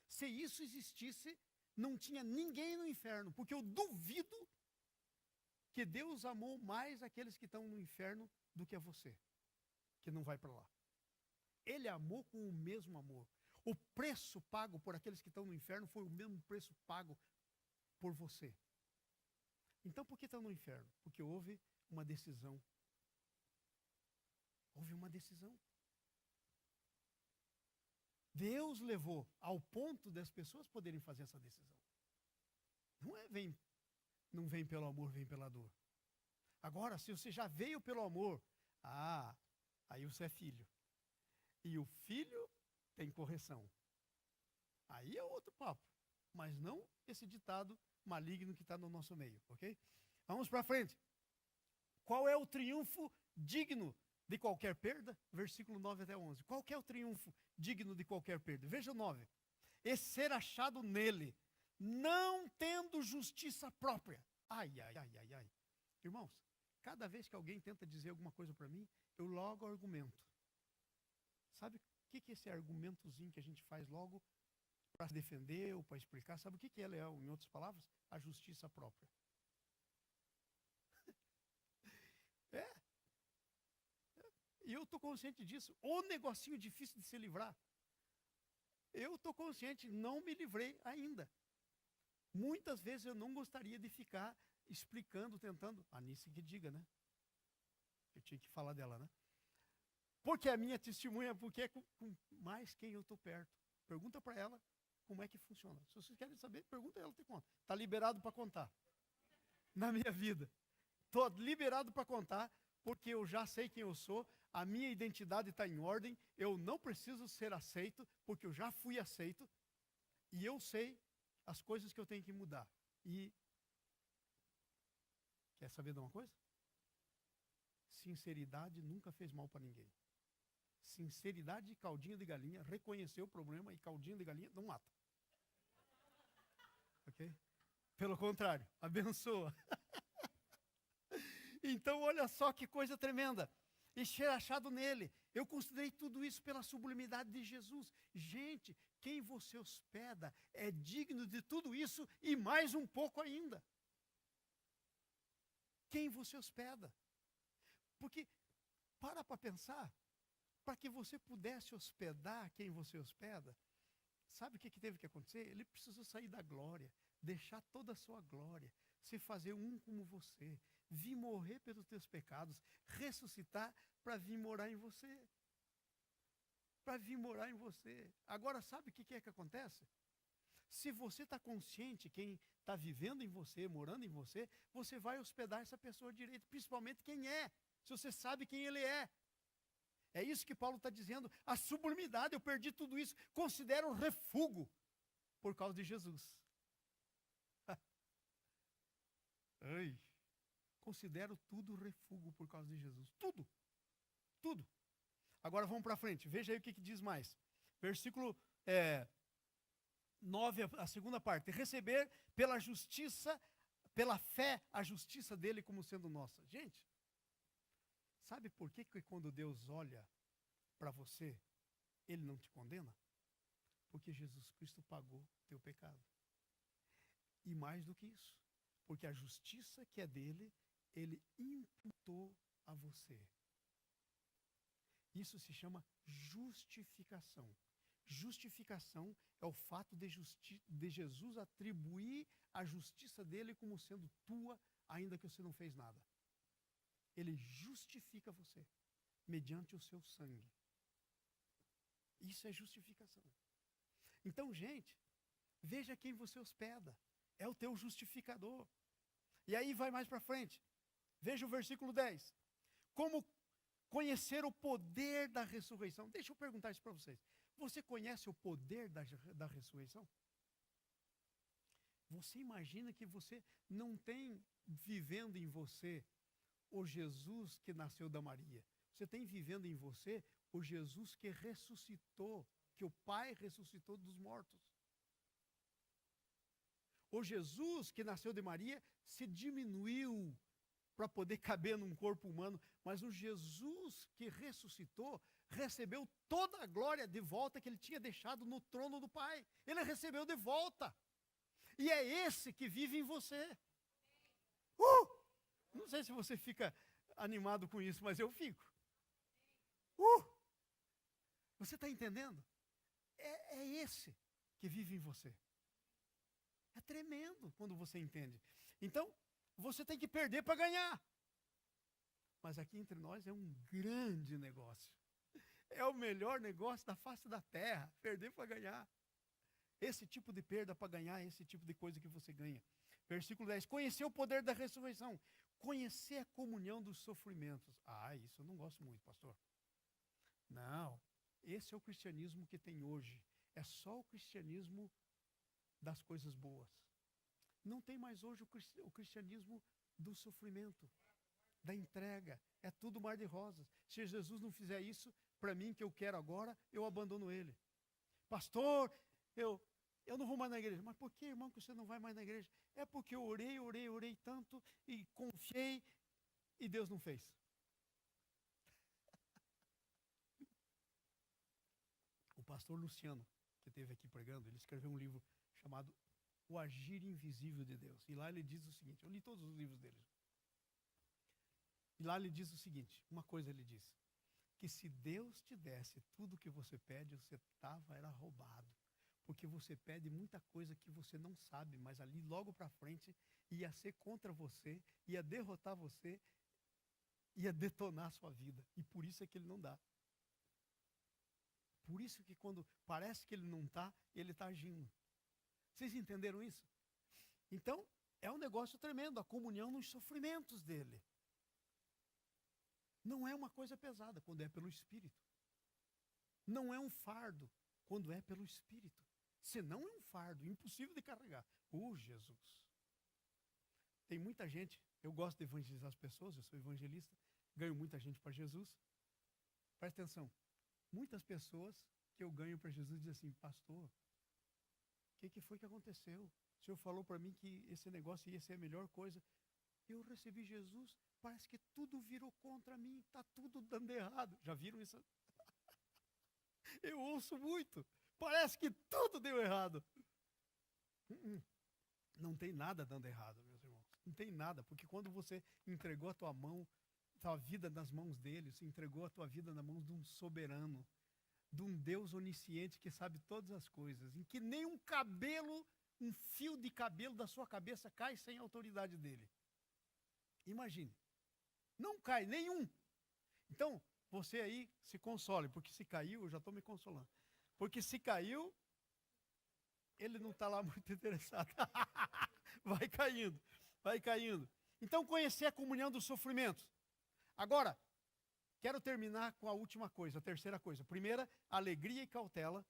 Se isso existisse, não tinha ninguém no inferno. Porque eu duvido que Deus amou mais aqueles que estão no inferno do que a você, que não vai para lá. Ele amou com o mesmo amor. O preço pago por aqueles que estão no inferno foi o mesmo preço pago por você. Então por que estão no inferno? Porque houve uma decisão. Houve uma decisão. Deus levou ao ponto das pessoas poderem fazer essa decisão. Não vem pelo amor, vem pela dor. Agora, se você já veio pelo amor, aí você é filho. E o filho tem correção. Aí é outro papo. Mas não esse ditado maligno que está no nosso meio, ok? Vamos para frente. Qual é o triunfo digno de qualquer perda? Versículo 9 até 11. Qual que é o triunfo digno de qualquer perda? Veja o 9. e ser achado nele, não tendo justiça própria. Ai, ai, ai, ai, ai. Irmãos, cada vez que alguém tenta dizer alguma coisa para mim, eu logo argumento. Sabe o que é esse argumentozinho que a gente faz logo para se defender ou para explicar? Sabe o que é, Leão, em outras palavras? A justiça própria. E eu estou consciente disso. O negocinho difícil de se livrar. Eu estou consciente, não me livrei ainda. Muitas vezes eu não gostaria de ficar explicando, tentando. A Nice que diga, né? Eu tinha que falar dela, né? Porque a minha testemunha, porque é com mais quem eu estou perto. Pergunta para ela como é que funciona. Se vocês querem saber, pergunta a ela, te conta. Está liberado para contar. Na minha vida. Estou liberado para contar, porque eu já sei quem eu sou, a minha identidade está em ordem, eu não preciso ser aceito, porque eu já fui aceito, e eu sei as coisas que eu tenho que mudar. E quer saber de uma coisa? Sinceridade nunca fez mal para ninguém. Sinceridade e caldinho de galinha, reconhecer o problema e caldinho de galinha não mata. Ok? Pelo contrário, abençoa. Então, olha só que coisa tremenda. E ser achado nele. Eu considerei tudo isso pela sublimidade de Jesus. Gente, quem você hospeda é digno de tudo isso e mais um pouco ainda. Quem você hospeda. Porque, para pensar, para que você pudesse hospedar quem você hospeda, sabe o que teve que acontecer? Ele precisou sair da glória, deixar toda a sua glória, se fazer um como você, vir morrer pelos teus pecados, ressuscitar para vir morar em você. Para vir morar em você. Agora, sabe o que é que acontece? Se você está consciente, quem está vivendo em você, morando em você, você vai hospedar essa pessoa direito, principalmente quem é, se você sabe quem ele é. É isso que Paulo está dizendo, a sublimidade, eu perdi tudo isso, considero refúgio por causa de Jesus. Ai, considero tudo refúgio por causa de Jesus. Tudo. Tudo. Agora vamos para frente. Veja aí o que diz mais. Versículo 9, a segunda parte. Receber pela justiça, pela fé, a justiça dele como sendo nossa. Gente, sabe por que quando Deus olha para você, ele não te condena? Porque Jesus Cristo pagou teu pecado. E mais do que isso, porque a justiça que é dele, ele imputou a você. Isso se chama justificação. Justificação é o fato de Jesus atribuir a justiça dele como sendo tua, ainda que você não fez nada. Ele justifica você, mediante o seu sangue. Isso é justificação. Então, gente, veja quem você hospeda. É o teu justificador. E aí vai mais para frente. Veja o versículo 10. Como conhecer o poder da ressurreição. Deixa eu perguntar isso para vocês. Você conhece o poder da ressurreição? Você imagina que você não tem vivendo em você o Jesus que nasceu da Maria. Você tem vivendo em você o Jesus que ressuscitou, que o Pai ressuscitou dos mortos. O Jesus que nasceu de Maria se diminuiu para poder caber num corpo humano, mas o Jesus que ressuscitou recebeu toda a glória de volta que ele tinha deixado no trono do Pai. Ele recebeu de volta. E é esse que vive em você. Não sei se você fica animado com isso, mas eu fico. Você está entendendo? É esse que vive em você. É tremendo quando você entende. Então, você tem que perder para ganhar. Mas aqui entre nós é um grande negócio. É o melhor negócio da face da terra, perder para ganhar. Esse tipo de perda para ganhar, esse tipo de coisa que você ganha. Versículo 10. Conhecer o poder da ressurreição. Conhecer a comunhão dos sofrimentos. Isso eu não gosto muito, pastor. Não, esse é o cristianismo que tem hoje. É só o cristianismo das coisas boas. Não tem mais hoje o cristianismo do sofrimento, da entrega. É tudo mar de rosas. Se Jesus não fizer isso, para mim, que eu quero agora, eu abandono ele. Pastor, eu não vou mais na igreja. Mas por que, irmão, que você não vai mais na igreja? É porque eu orei tanto e confiei e Deus não fez. O pastor Luciano, que esteve aqui pregando, ele escreveu um livro chamado O Agir Invisível de Deus. E lá ele diz o seguinte, eu li todos os livros dele. E lá ele diz o seguinte, uma coisa ele diz, que se Deus te desse tudo que você pede, você era roubado. Porque você pede muita coisa que você não sabe, mas ali logo para frente ia ser contra você, ia derrotar você, ia detonar a sua vida. E por isso é que ele não dá. Por isso que quando parece que ele não está, ele está agindo. Vocês entenderam isso? Então, é um negócio tremendo, a comunhão nos sofrimentos dele. Não é uma coisa pesada quando é pelo Espírito. Não é um fardo quando é pelo Espírito. Senão é um fardo, impossível de carregar. Jesus! Tem muita gente, eu gosto de evangelizar as pessoas, eu sou evangelista, ganho muita gente para Jesus. Presta atenção, muitas pessoas que eu ganho para Jesus dizem assim, pastor, o que foi que aconteceu? O senhor falou para mim que esse negócio ia ser a melhor coisa. Eu recebi Jesus, parece que tudo virou contra mim, está tudo dando errado. Já viram isso? Eu ouço muito. Parece que tudo deu errado. Não tem nada dando errado, meus irmãos. Não tem nada, porque quando você entregou a tua vida nas mãos dele, você entregou a tua vida nas mãos de um soberano, de um Deus onisciente que sabe todas as coisas, em que nem um fio de cabelo da sua cabeça cai sem a autoridade dele. Imagine. Não cai nenhum. Então, você aí se console, porque se caiu, eu já estou me consolando. Porque se caiu, ele não está lá muito interessado. Vai caindo, vai caindo. Então, conhecer a comunhão dos sofrimentos. Agora, quero terminar com a última coisa, a terceira coisa. Primeira, alegria e cautela.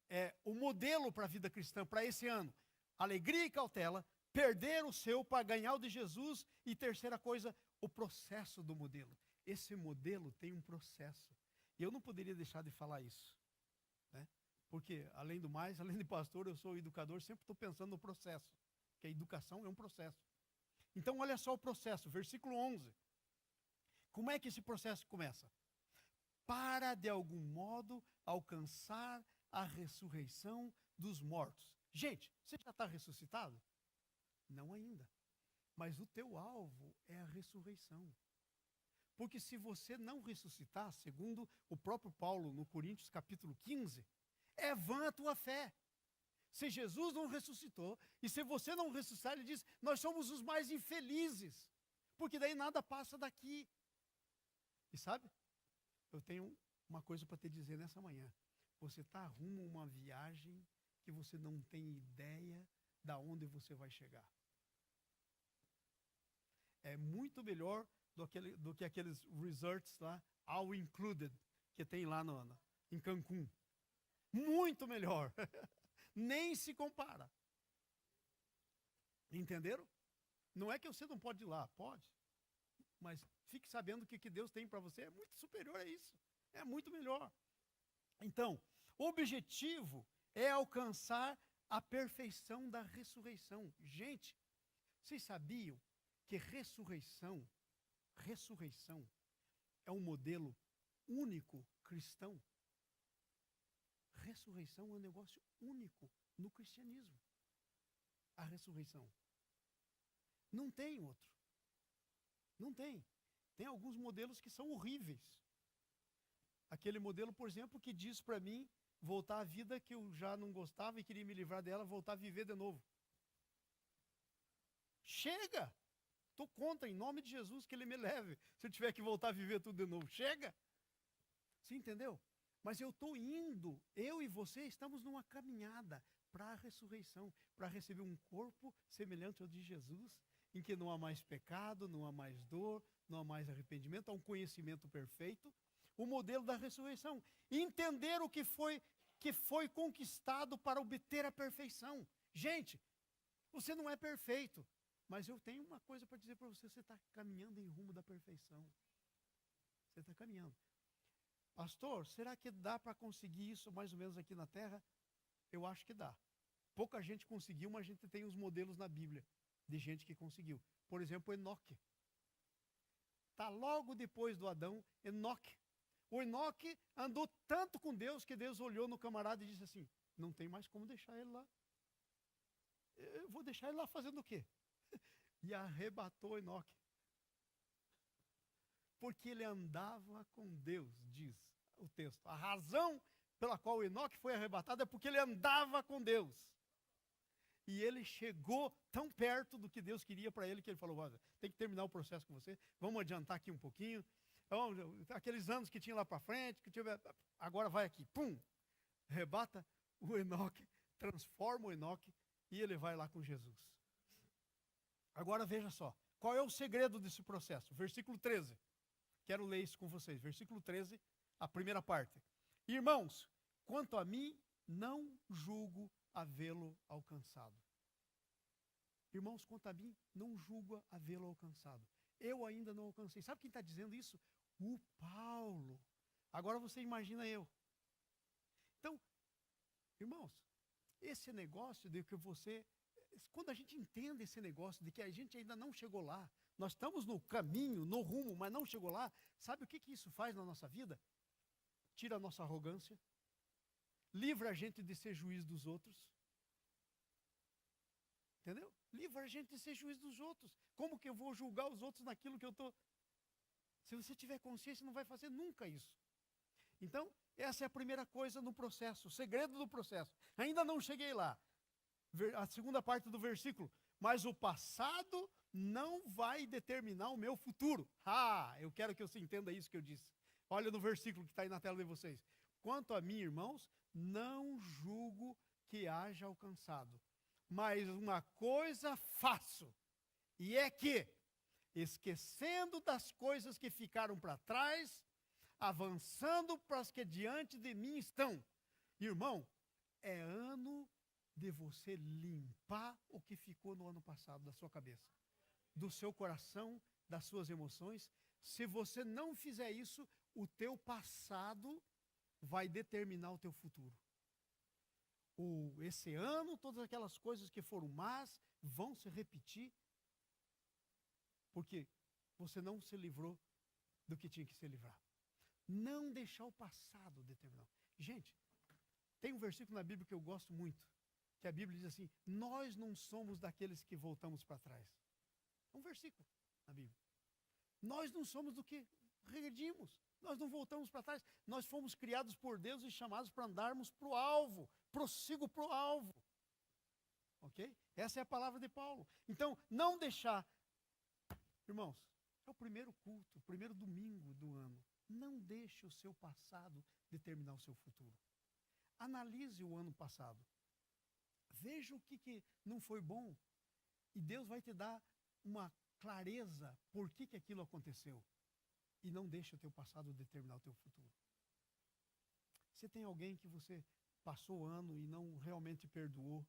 É o modelo para a vida cristã, para esse ano. Alegria e cautela, perder o seu para ganhar o de Jesus. E terceira coisa, o processo do modelo. Esse modelo tem um processo. E eu não poderia deixar de falar isso. Né? Porque, além do mais, além de pastor, eu sou educador, sempre estou pensando no processo. Que a educação é um processo. Então, olha só o processo, versículo 11. Como é que esse processo começa? Para, de algum modo, alcançar a ressurreição dos mortos. Gente, você já está ressuscitado? Não ainda. Mas o teu alvo é a ressurreição. Porque se você não ressuscitar, segundo o próprio Paulo no Coríntios capítulo 15, é vã a tua fé. Se Jesus não ressuscitou, e se você não ressuscitar, ele diz, nós somos os mais infelizes. Porque daí nada passa daqui. E sabe, eu tenho uma coisa para te dizer nessa manhã. Você está rumo a uma viagem que você não tem ideia da onde você vai chegar. É muito melhor do que aqueles resorts lá, all included, que tem lá em Cancún. Muito melhor. Nem se compara. Entenderam? Não é que você não pode ir lá, pode. Mas fique sabendo que o que Deus tem para você é muito superior a isso. É muito melhor. Então, o objetivo é alcançar a perfeição da ressurreição. Gente, vocês sabiam que ressurreição é um modelo único cristão? Ressurreição é um negócio único no cristianismo. A ressurreição. Não tem outro. Não tem. Tem alguns modelos que são horríveis. Aquele modelo, por exemplo, que diz para mim voltar à vida que eu já não gostava e queria me livrar dela, voltar a viver de novo. Chega! Estou contra, em nome de Jesus, que ele me leve. Se eu tiver que voltar a viver tudo de novo. Chega! Você entendeu? Mas eu estou indo, eu e você estamos numa caminhada para a ressurreição, para receber um corpo semelhante ao de Jesus, em que não há mais pecado, não há mais dor, não há mais arrependimento, há um conhecimento perfeito, o modelo da ressurreição. Entender o que foi conquistado para obter a perfeição. Gente, você não é perfeito, mas eu tenho uma coisa para dizer para você, você está caminhando em rumo da perfeição. Você está caminhando. Pastor, será que dá para conseguir isso mais ou menos aqui na Terra? Eu acho que dá. Pouca gente conseguiu, mas a gente tem os modelos na Bíblia de gente que conseguiu. Por exemplo, Enoque. Está logo depois do Adão, Enoque. O Enoque andou tanto com Deus que Deus olhou no camarada e disse assim, não tem mais como deixar ele lá. Eu vou deixar ele lá fazendo o quê? E arrebatou Enoque. Porque ele andava com Deus, diz o texto. A razão pela qual Enoque foi arrebatado é porque ele andava com Deus. E ele chegou tão perto do que Deus queria para ele, que ele falou, olha, tem que terminar o processo com você, vamos adiantar aqui um pouquinho. Então, aqueles anos que tinha lá para frente, agora vai aqui, pum, arrebata o Enoque, transforma o Enoque e ele vai lá com Jesus. Agora veja só, qual é o segredo desse processo? Versículo 13, quero ler isso com vocês, versículo 13, a primeira parte. Irmãos, quanto a mim, não julgo havê-lo alcançado. Irmãos, quanto a mim, não julgo havê-lo alcançado. Eu ainda não alcancei. Sabe quem está dizendo isso? O Paulo. Agora você imagina eu. Então, irmãos, esse negócio de que você... Quando a gente entende esse negócio de que a gente ainda não chegou lá, nós estamos no caminho, no rumo, mas não chegou lá, sabe o que isso faz na nossa vida? Tira a nossa arrogância, livra a gente de ser juiz dos outros. Entendeu? Livra a gente de ser juiz dos outros. Como que eu vou julgar os outros naquilo que eu estou... Se você tiver consciência, não vai fazer nunca isso. Então, essa é a primeira coisa no processo, o segredo do processo. Ainda não cheguei lá. A segunda parte do versículo. Mas o passado não vai determinar o meu futuro. Eu quero que você entenda isso que eu disse. Olha no versículo que está aí na tela de vocês. Quanto a mim, irmãos, não julgo que haja alcançado. Mas uma coisa faço, e é que, esquecendo das coisas que ficaram para trás, avançando para as que diante de mim estão. Irmão, é ano de você limpar o que ficou no ano passado da sua cabeça, do seu coração, das suas emoções. Se você não fizer isso, o teu passado vai determinar o teu futuro. Esse ano, todas aquelas coisas que foram más vão se repetir, porque você não se livrou do que tinha que se livrar. Não deixar o passado determinar. Gente, tem um versículo na Bíblia que eu gosto muito, que a Bíblia diz assim, nós não somos daqueles que voltamos para trás. É um versículo na Bíblia. Nós não somos do que regredimos. Nós não voltamos para trás. Nós fomos criados por Deus e chamados para andarmos para o alvo. Prossigo para o alvo. Ok? Essa é a palavra de Paulo. Então, não deixar... Irmãos, é o primeiro culto, o primeiro domingo do ano. Não deixe o seu passado determinar o seu futuro. Analise o ano passado. Veja o que não foi bom. E Deus vai te dar uma clareza por que aquilo aconteceu. E não deixe o teu passado determinar o teu futuro. Se tem alguém que você passou o ano e não realmente perdoou,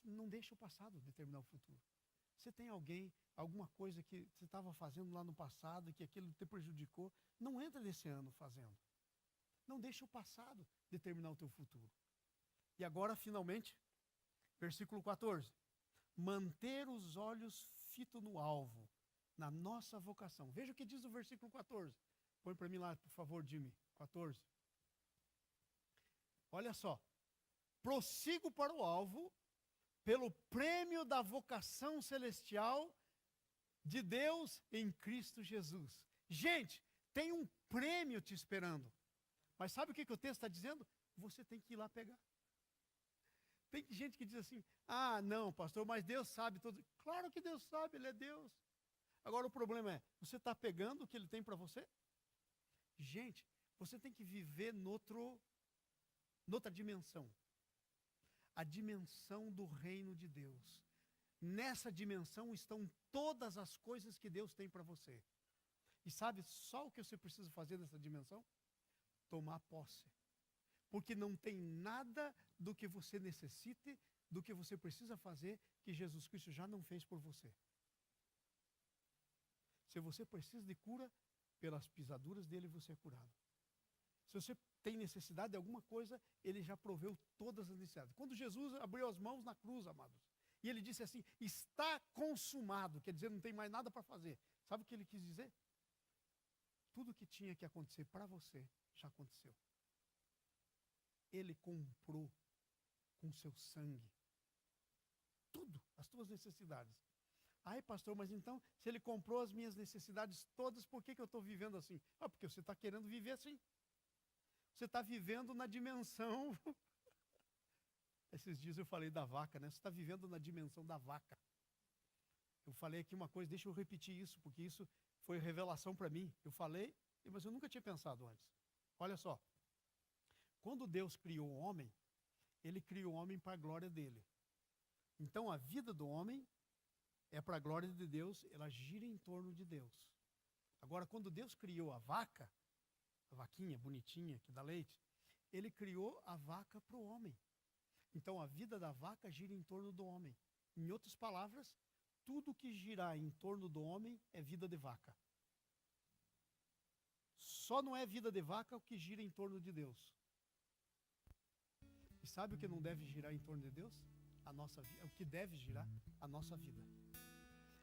não deixe o passado determinar o futuro. Se tem alguém, alguma coisa que você estava fazendo lá no passado e que aquilo te prejudicou, não entra nesse ano fazendo. Não deixe o passado determinar o teu futuro. E agora, finalmente, versículo 14. Manter os olhos fitos no alvo, na nossa vocação. Veja o que diz o versículo 14. Põe para mim lá, por favor, Jimmy. 14. Olha só. Prossigo para o alvo, pelo prêmio da vocação celestial de Deus em Cristo Jesus. Gente, tem um prêmio te esperando. Mas sabe o que o texto está dizendo? Você tem que ir lá pegar. Tem gente que diz assim, não, pastor, mas Deus sabe tudo. Claro que Deus sabe, Ele é Deus. Agora o problema é, você está pegando o que Ele tem para você? Gente, você tem que viver noutra dimensão. A dimensão do reino de Deus. Nessa dimensão estão todas as coisas que Deus tem para você. E sabe só o que você precisa fazer nessa dimensão? Tomar posse. Porque não tem nada do que você necessite, do que você precisa fazer, que Jesus Cristo já não fez por você. Se você precisa de cura, pelas pisaduras dele você é curado. Se você tem necessidade de alguma coisa, ele já proveu todas as necessidades. Quando Jesus abriu as mãos na cruz, amados, e ele disse assim, está consumado, quer dizer, não tem mais nada para fazer. Sabe o que ele quis dizer? Tudo que tinha que acontecer para você, já aconteceu. Ele comprou com seu sangue tudo, as tuas necessidades. Ai, pastor, mas então, se ele comprou as minhas necessidades todas, por que eu estou vivendo assim? Ah, porque você está querendo viver assim. Você está vivendo na dimensão... Esses dias eu falei da vaca, né? Você está vivendo na dimensão da vaca. Eu falei aqui uma coisa, deixa eu repetir isso, porque isso foi revelação para mim. Eu falei, mas eu nunca tinha pensado antes. Olha só. Quando Deus criou o homem, ele criou o homem para a glória dele. Então a vida do homem é para a glória de Deus, ela gira em torno de Deus. Agora, quando Deus criou a vaca, a vaquinha bonitinha que dá leite, ele criou a vaca para o homem. Então a vida da vaca gira em torno do homem. Em outras palavras, tudo que girar em torno do homem é vida de vaca. Só não é vida de vaca o que gira em torno de Deus. E sabe o que não deve girar em torno de Deus? A nossa vida. O que deve girar? A nossa vida.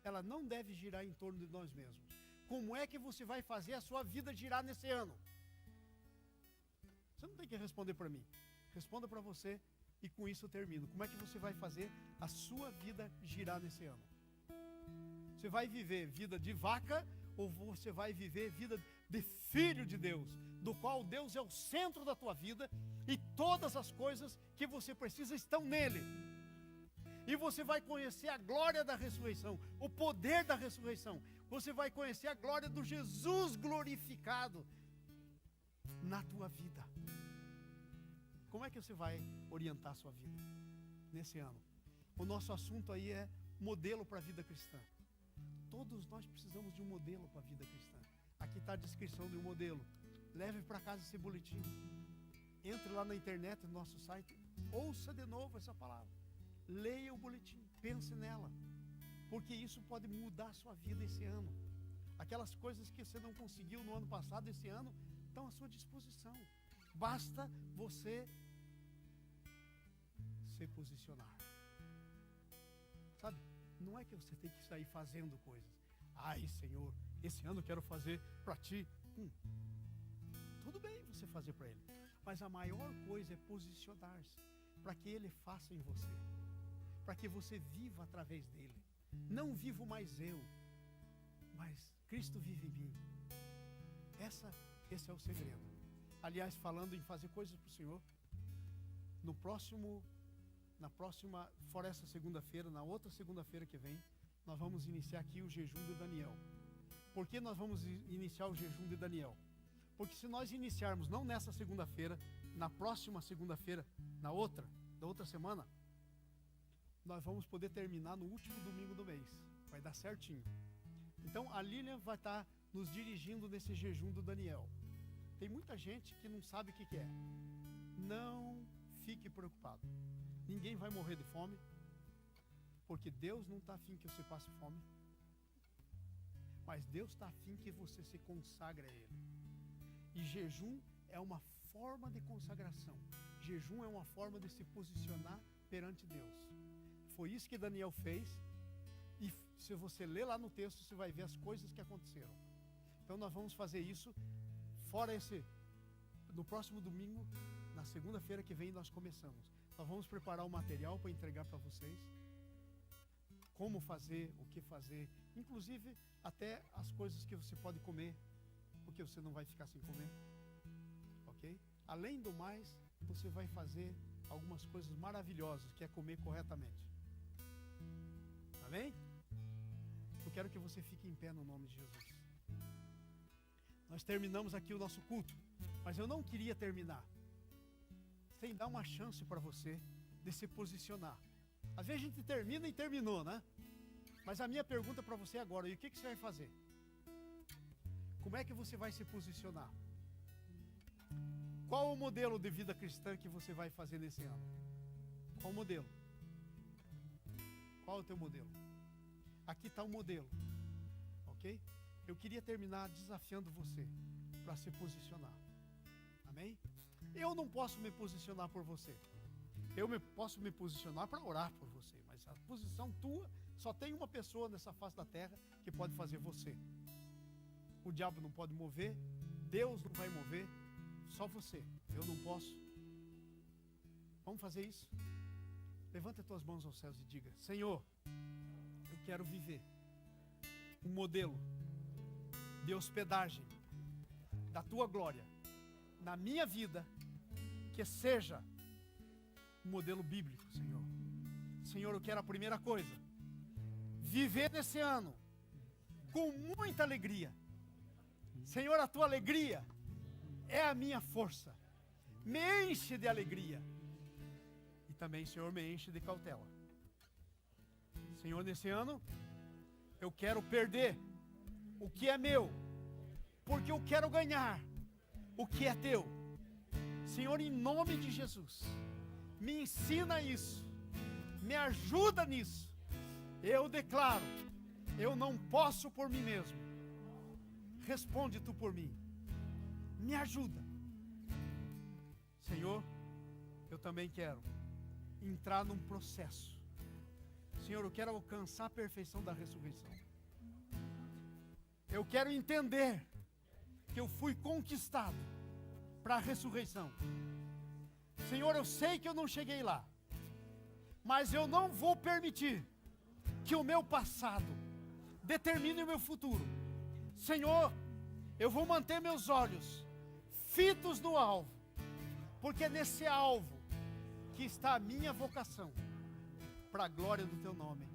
Ela não deve girar em torno de nós mesmos. Como é que você vai fazer a sua vida girar nesse ano? Você não tem que responder para mim. Responda para você e com isso eu termino. Como é que você vai fazer a sua vida girar nesse ano? Você vai viver vida de vaca ou você vai viver vida de filho de Deus, do qual Deus é o centro da tua vida e todas as coisas que você precisa estão nele. E você vai conhecer a glória da ressurreição, o poder da ressurreição. Você vai conhecer a glória do Jesus glorificado na tua vida. Como é que você vai orientar a sua vida nesse ano? O nosso assunto aí é modelo para a vida cristã. Todos nós precisamos de um modelo para a vida cristã. Aqui está a descrição de um modelo. Leve para casa esse boletim. Entre lá na internet, no nosso site. Ouça de novo essa palavra. Leia o boletim. Pense nela. Porque isso pode mudar a sua vida esse ano. Aquelas coisas que você não conseguiu no ano passado, esse ano, estão à sua disposição. Basta você se posicionar. Sabe? Não é que você tem que sair fazendo coisas. Ai, Senhor, esse ano eu quero fazer para ti. Tudo bem você fazer para Ele. Mas a maior coisa é posicionar-se para que Ele faça em você. Para que você viva através dEle. Não vivo mais eu, mas Cristo vive em mim. Esse é o segredo. Aliás, falando em fazer coisas para o Senhor, na próxima, fora essa segunda-feira, na outra segunda-feira que vem, nós vamos iniciar aqui o jejum de Daniel. Por que nós vamos iniciar o jejum de Daniel? Porque se nós iniciarmos, não nessa segunda-feira, na próxima segunda-feira, da outra semana, nós vamos poder terminar no último domingo do mês. Vai dar certinho. Então, a Lilian vai estar nos dirigindo nesse jejum do Daniel. Tem muita gente que não sabe o que é. Não fique preocupado. Ninguém vai morrer de fome, porque Deus não está afim que você passe fome. Mas Deus está afim que você se consagre a Ele. E jejum é uma forma de consagração. Jejum é uma forma de se posicionar perante Deus. Foi isso que Daniel fez. E se você ler lá no texto, você vai ver as coisas que aconteceram. Então nós vamos fazer isso. Fora no próximo domingo, na segunda-feira que vem, nós começamos. Nós vamos preparar o material para entregar para vocês. Como fazer, o que fazer. Inclusive, até as coisas que você pode comer, porque você não vai ficar sem comer. Ok? Além do mais, você vai fazer algumas coisas maravilhosas, que é comer corretamente. Amém? Eu quero que você fique em pé no nome de Jesus. Nós terminamos aqui o nosso culto, mas eu não queria terminar sem dar uma chance para você de se posicionar. Às vezes a gente termina e terminou, né? Mas a minha pergunta para você agora, e o que você vai fazer? Como é que você vai se posicionar? Qual o modelo de vida cristã que você vai fazer nesse ano? Qual o modelo? Qual é o teu modelo? Aqui está o modelo, ok? Eu queria terminar desafiando você para se posicionar. Amém? Eu não posso me posicionar por você. Posso me posicionar para orar por você, mas a posição tua, só tem uma pessoa nessa face da terra que pode fazer você. O diabo não pode mover, Deus não vai mover, só você. Eu não posso. Vamos fazer isso? Levanta as tuas mãos aos céus e diga: Senhor, eu quero viver um modelo de hospedagem da tua glória na minha vida, que seja um modelo bíblico, Senhor. Senhor, eu quero a primeira coisa, viver nesse ano com muita alegria. Senhor, a tua alegria é a minha força. Me enche de alegria. E também, Senhor, me enche de cautela. Senhor, nesse ano, eu quero perder o que é meu, porque eu quero ganhar o que é teu. Senhor, em nome de Jesus, me ensina isso, me ajuda nisso. Eu declaro, eu não posso por mim mesmo. Responde tu por mim, me ajuda. Senhor, eu também quero entrar num processo. Senhor, eu quero alcançar a perfeição da ressurreição. Eu quero entender que eu fui conquistado para a ressurreição. Senhor, eu sei que eu não cheguei lá, mas eu não vou permitir que o meu passado determine o meu futuro. Senhor, eu vou manter meus olhos fitos no alvo, porque é nesse alvo que está a minha vocação, para a glória do teu nome,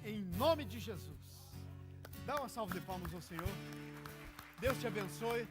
em nome de Jesus. Dá uma salva de palmas ao Senhor. Deus te abençoe.